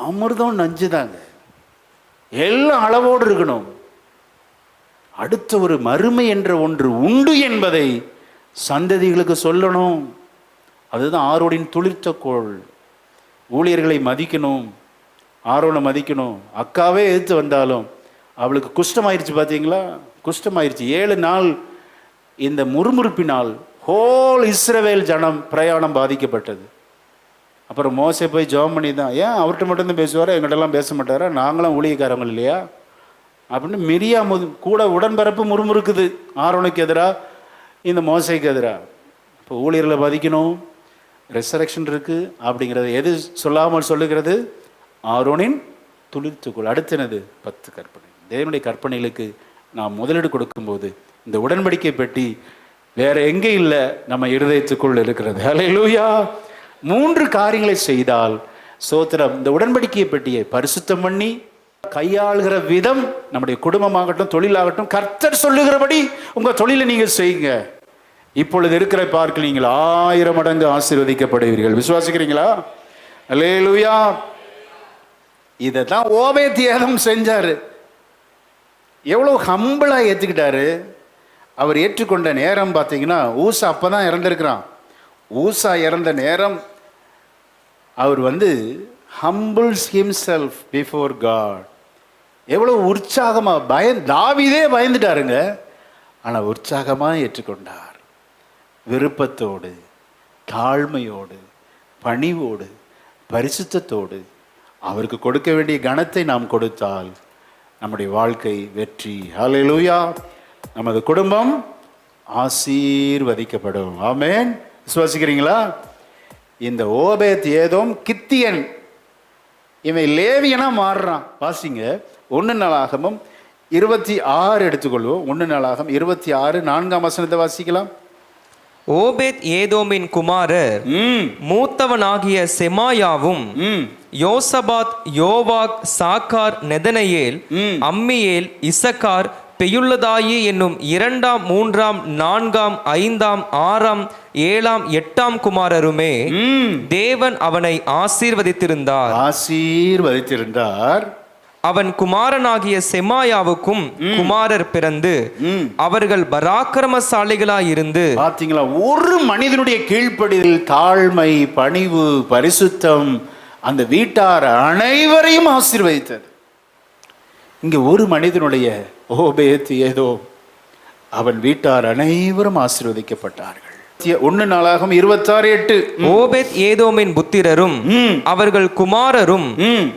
அமிர்தம் நஞ்சுதாங்க. எல்லாம் அளவோடு இருக்கணும். அடுத்த ஒரு மறுமை என்ற ஒன்று உண்டு என்பதை சந்ததிகளுக்கு சொல்லணும். அதுதான் ஆரோனின் துளிர்த்தக்கோள். ஊழியர்களை மதிக்கணும், ஆரோனை மதிக்கணும். அக்காவே எதிர்த்து வந்தாலும் அவளுக்கு குஷ்டமாயிருச்சு. பார்த்தீங்களா? குஷ்டமாயிருச்சு. 7 நாள் இந்த முறுமுறுப்பினால் ஹோல் இஸ்ரவேல் ஜனம் பிரயாணம் பாதிக்கப்பட்டது. அப்புறம் மோசே போய் ஜெபம் பண்ணி தான், ஏன் அவர்கிட்ட மட்டும்தான் பேசுவாரா, எங்கிட்டலாம் பேச மாட்டாரா, நாங்களாம் ஊழியக்காரங்க இல்லையா அப்படின்னு மிரியாம் கூட உடன்பரப்பு முறுமுறுக்குது. ஆரோனுக்கு எதிராக, இந்த மோசைக்கு எதிராக. இப்போ ஊழியர்களை பாதிக்கணும், ரெசரக்ஷன் இருக்குது அப்படிங்கிறது எது சொல்லாமல் சொல்லுகிறது? ஆரோனின் துளிர்த்துக்குள். அடுத்தினது 10 கற்பனை. தேவனுடைய கற்பனைகளுக்கு நாம் முதலீடு கொடுக்கும்போது இந்த உடன்படிக்கை பெட்டி வேற எங்கே இல்லை, நம்ம இருதயத்துக்குள் இருக்கிறது. அல்லேலூயா. 3 காரியங்களை செய்தால் சோத்திரம். இந்த உடன்படிக்கை பெட்டியை பரிசுத்தம் பண்ணி கையாளுகிற விதம், நம்முடைய குடும்பமாகட்டும் தொழிலாகட்டும், கர்த்தர் சொல்லுகிறபடி உங்கள் தொழிலை நீங்கள் செய்யுங்க. இப்பொழுது இருக்கிற பார்க்க நீங்கள் 1000 மடங்கு ஆசீர்வதிக்கப்படுவீர்கள். விசுவாசிக்கிறீங்களா? அல்லேலூயா. இதை தான் ஓபேத்ஏதோம் செஞ்சாரு. எவ்வளோ ஹம்பிளாக ஏற்றுக்கிட்டாரு. அவர் ஏற்றுக்கொண்ட நேரம் பார்த்தீங்கன்னா, ஊசா அப்போ தான் இறந்துருக்கிறான். ஊசா இறந்த நேரம் அவர் humbles himself before God. எவ்வளோ உற்சாகமாக தாவீதே பயந்துட்டாருங்க, ஆனால் உற்சாகமாக ஏற்றுக்கொண்டார். விருப்பத்தோடு, தாழ்மையோடு, பணிவோடு, பரிசுத்தத்தோடு அவருக்கு கொடுக்க வேண்டிய கனத்தை நாம் கொடுத்தால் நம்முடைய வாழ்க்கை வெற்றி. ஹல்லேலூயா. நமது குடும்பம் ஆசீர்வதிக்கப்படும். ஆமென். விசுவாசிக்கிறீங்களா? இந்த ஓபேத் ஏதோம் கித்தியன், இவன் லேவியனா மாறுறான். வாசிங்க 1 நாளாகமம் 26 எடுத்துக்கொள்வோம். 1 நாளாகம் 26 4ஆம் வசனத்தை வாசிக்கலாம். ஓபேத் ஏதோமின் குமாரர் மூத்தவனாகிய செமாயாவும் யோசபாத், யோவாக், சாக்கார், நெதனெயேல், அம்மியேல், இசக்கார், பெயுள்ளதாயி என்னும் 2ஆம் 3ஆம் 4ஆம் 5ஆம் 6ஆம் 7ஆம் 8ஆம் குமாரருமே தேவன் அவனை ஆசீர்வதித்திருந்தார். அவன் குமாரனாகிய செமாயாவுக்கும் குமாரர் பிறந்து அவர்கள் பராக்கிரமசாலிகளாயிருந்து. பாத்தீங்களா, ஒரு மனிதனுடைய கீழ்ப்படிதல், தாழ்மை, பணிவு, பரிசுத்தம் அந்த வீட்டார் அனைவரையும் ஆசீர்வதித்தது. இங்க ஒரு மனிதனுடைய ஓபேத் ஏதோ, அவன் வீட்டார் அனைவரும் ஆசீர்வதிக்கப்பட்டார்கள். 1 நாளாகம் 26:8. ஓபேத் ஏதோமின் புத்திரரும் அவர்கள் குமாரரும்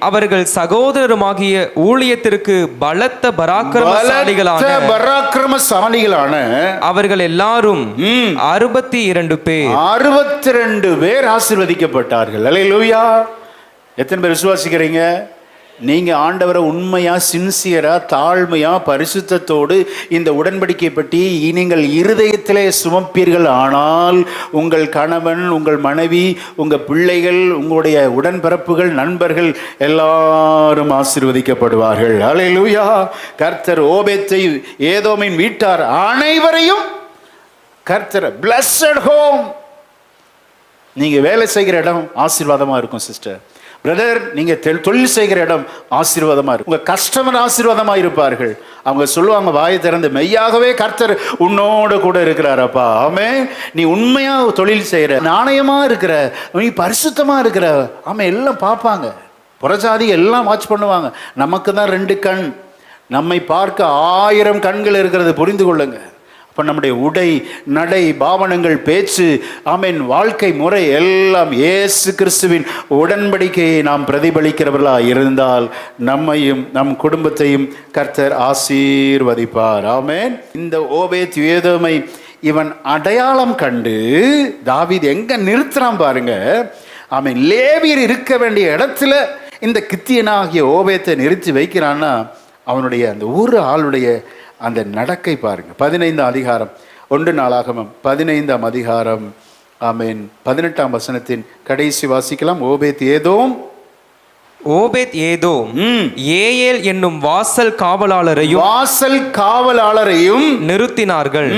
அவர்கள் சகோதரருமாகிய ஊழியத்திற்கு பலத்த பராக்கிரமசாலிகளான அவர்கள் எல்லாரும் 62 பேர். 62 பேர் ஆசீர்வதிக்கப்பட்டார்கள். அல்லேலூயா. எத்தனை பேர் விசுவாசிக்கிறீங்க? நீங்க ஆண்டவரை உண்மையா, சின்சியரா, தாழ்மையா, பரிசுத்தத்தோடு இந்த உடன்படிக்கை பற்றி நீங்கள் இருதயத்திலே சுமப்பீர்கள் ஆனால் உங்கள் கணவன், உங்கள் மனைவி, உங்க பிள்ளைகள், உங்களுடைய உடன்பிறப்புகள், நண்பர்கள் எல்லாரும் ஆசீர்வதிக்கப்படுவார்கள். அல்லேலூயா. கர்த்தர் ஓபேத்தை ஏதோமின் வீட்டார் அனைவரையும் கர்த்தர் blessed home. நீங்க வேலை செய்கிற இடம் ஆசீர்வாதமா இருக்கும் சிஸ்டர், பிரதர். நீங்க தொழில் செய்கிற இடம் ஆசீர்வாதமா இருக்கும். உங்க கஸ்டமர் ஆசீர்வாதமா இருப்பார்கள். அவங்க சொல்லுவாங்க வாயை திறந்து, மெய்யாகவே கர்த்தர் உன்னோட கூட இருக்கிறாரப்பா. ஆமே, நீ உண்மையா தொழில் செய்யற, நாணயமா இருக்கிற, நீ பரிசுத்தமா இருக்கிற. ஆமா, எல்லாம் பார்ப்பாங்க. புறஜாதி எல்லாம் வாட்ச் பண்ணுவாங்க. நமக்கு தான் 2 கண், நம்மை பார்க்க 1000 கண்கள் இருக்கிறது. புரிந்து கொள்ளுங்க. அப்போ நம்முடைய உடை, நடை, பாவனங்கள், பேச்சு, ஆமென், வாழ்க்கை முறை எல்லாம் இயேசு கிறிஸ்துவின் உடன்படிக்கையை நாம் பிரதிபலிக்கிறவர்களாக இருந்தால் நம்மையும் நம் குடும்பத்தையும் கர்த்தர் ஆசீர்வதிப்பார். ஆமென். இந்த ஓபேத் ஏதோமை இவன் அடையாளம் கண்டு தாவீது எங்க நிறுத்துறான் பாருங்க. ஆமென். லேவியர் இருக்க வேண்டிய இடத்துல இந்த கித்தியனாகிய ஓபேத்தை நிறுத்தி வைக்கிறான்னா அவனுடைய அந்த ஒரு ஆளுடைய அந்த நடக்கை பாருங்க. 15ஆம் அதிகாரம் 1 நாளாகமம் 15ஆம் அதிகாரம் ஆமென் 18ஆம் வசனத்தின் கடைசி வாசிக்கலாம். ஓபேத் ஏதோம் ஏயேல் என்னும் வாசல் காவலாளரையும் நிறுத்தினார்கள்.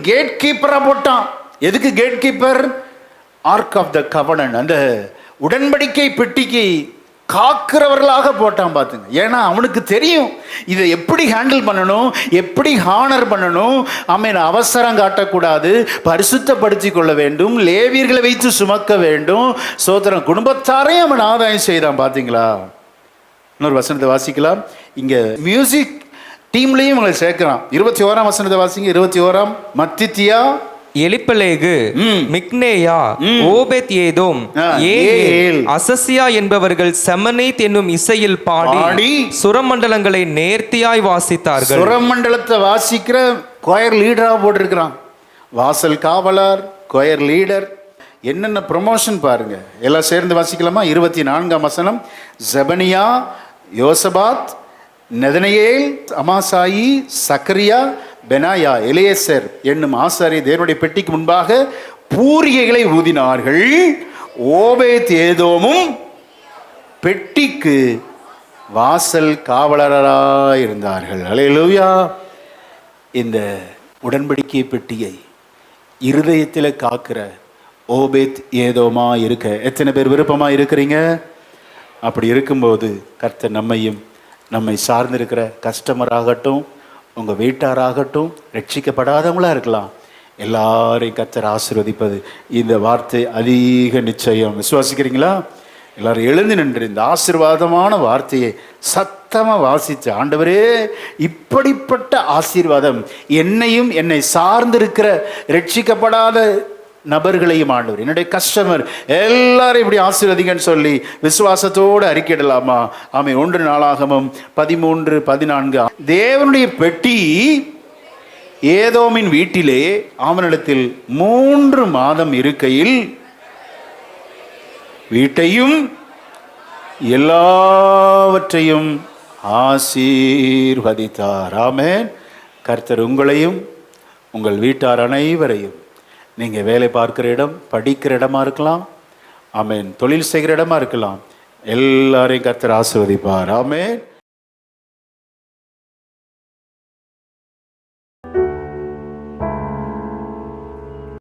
கேட் கீப்பரா போட்டான். எதுக்கு gatekeeper? Ark of the covenant, அந்த உடன்படிக்கை பெட்டிக்கு காக்கிறவர்களாக போட்டான். பார்த்துங்க. ஏன்னா அவனுக்கு தெரியும் இதை எப்படி ஹேண்டில் பண்ணணும், எப்படி ஹானர் பண்ணணும். ஆமென். அவசரம் காட்டக்கூடாது, பரிசுத்தப்படுத்தி கொள்ள வேண்டும், லேவியர்களை வைத்து சுமக்க வேண்டும். சோதரன் குடும்பத்தாரையும் அவன் ஆதாயம் செய்தான். பார்த்தீங்களா? இன்னொரு வசனத்தை வாசிக்கலாம். இங்க மியூசிக் டீம்லையும் இவங்களை சேர்க்கிறான். 21ஆம் வசனத்தை வாசிங்க. 21ஆம். மத்தித்தியா, எலிப்பலேகு, மிக்னேயா, ஓபேத் ஏதோம், ஏயேல், அசசியா என்பவர்கள் செமனீத் என்னும் இசையில் பாடி சுரமண்டலங்களை நேர்த்தியாய் வாசித்தார்கள். சுரமண்டலத்தை வாசிக்கிற கொயர் லீடரா போட்டிருக்கிறான். வாசல் காவலர், கொயர் லீடர், என்னென்ன ப்ரமோஷன் பாருங்க. எல்லாம் சேர்ந்து வாசிக்கலாமா? 24ஆம் வசனம். செபனியா, யோசபாத், நெதனெயேல், அமாசாயி, சக்கரியா, பெனாயா, எலியேசர் என்னும் ஆசாரி தேவனுடைய பெட்டிக்கு முன்பாக பூரிகைகளை ஊதினார்கள். ஓபேத் ஏதோமும் பெட்டிக்கு வாசல் காவலராய் இருந்தார்கள். அல்லேலூயா. இந்த உடன்படிக்கை பெட்டியை இருதயத்தில் காக்கிற ஓபேத் ஏதோமா இருக்க எத்தனை பேர் விருப்பமா இருக்கிறீங்க? அப்படி இருக்கும்போது கர்த்தர் நம்மையும், நம்மை சார்ந்திருக்கிற கஸ்டமராகட்டும், உங்கள் வீட்டாராகட்டும், ரட்சிக்கப்படாதவங்களா இருக்கலாம், எல்லாரையும் கர்த்தர் ஆசீர்வதிப்பது இந்த வார்த்தை அதிக நிச்சயம். விசுவாசிக்கிறீங்களா? எல்லாரும் எழுந்து நின்று இந்த ஆசீர்வாதமான வார்த்தையை சத்தமாக வாசித்து, ஆண்டவரே இப்படிப்பட்ட ஆசீர்வாதம் என்னையும் என்னை சார்ந்திருக்கிற ரட்சிக்கப்படாத நபர்களையும் ஆண்டவர், என்னுடைய கஸ்டமர் எல்லாரும் இப்படி ஆசீர்வதிங்கன்னு சொல்லி விசுவாசத்தோடு அறிக்கையிடலாமா? ஆமை. 1 நாளாகமம் 13:14. தேவனுடைய பெட்டி ஏதோமின் வீட்டிலே அவனிடத்தில் 3 மாதம் இருக்கையில் வீட்டையும் எல்லாவற்றையும் ஆசீர்வதித்தார். ஆமென். கர்த்தர் உங்களையும் உங்கள் வீட்டார் அனைவரையும், நீங்கள் வேலை பார்க்கிற இடம், படிக்கிற இடமா இருக்கலாம், ஆமென், தொழில் செய்கிற இடமா இருக்கலாம், எல்லாரையும் கர்த்தர் ஆசீர்வதிப்பார். ஆமென்.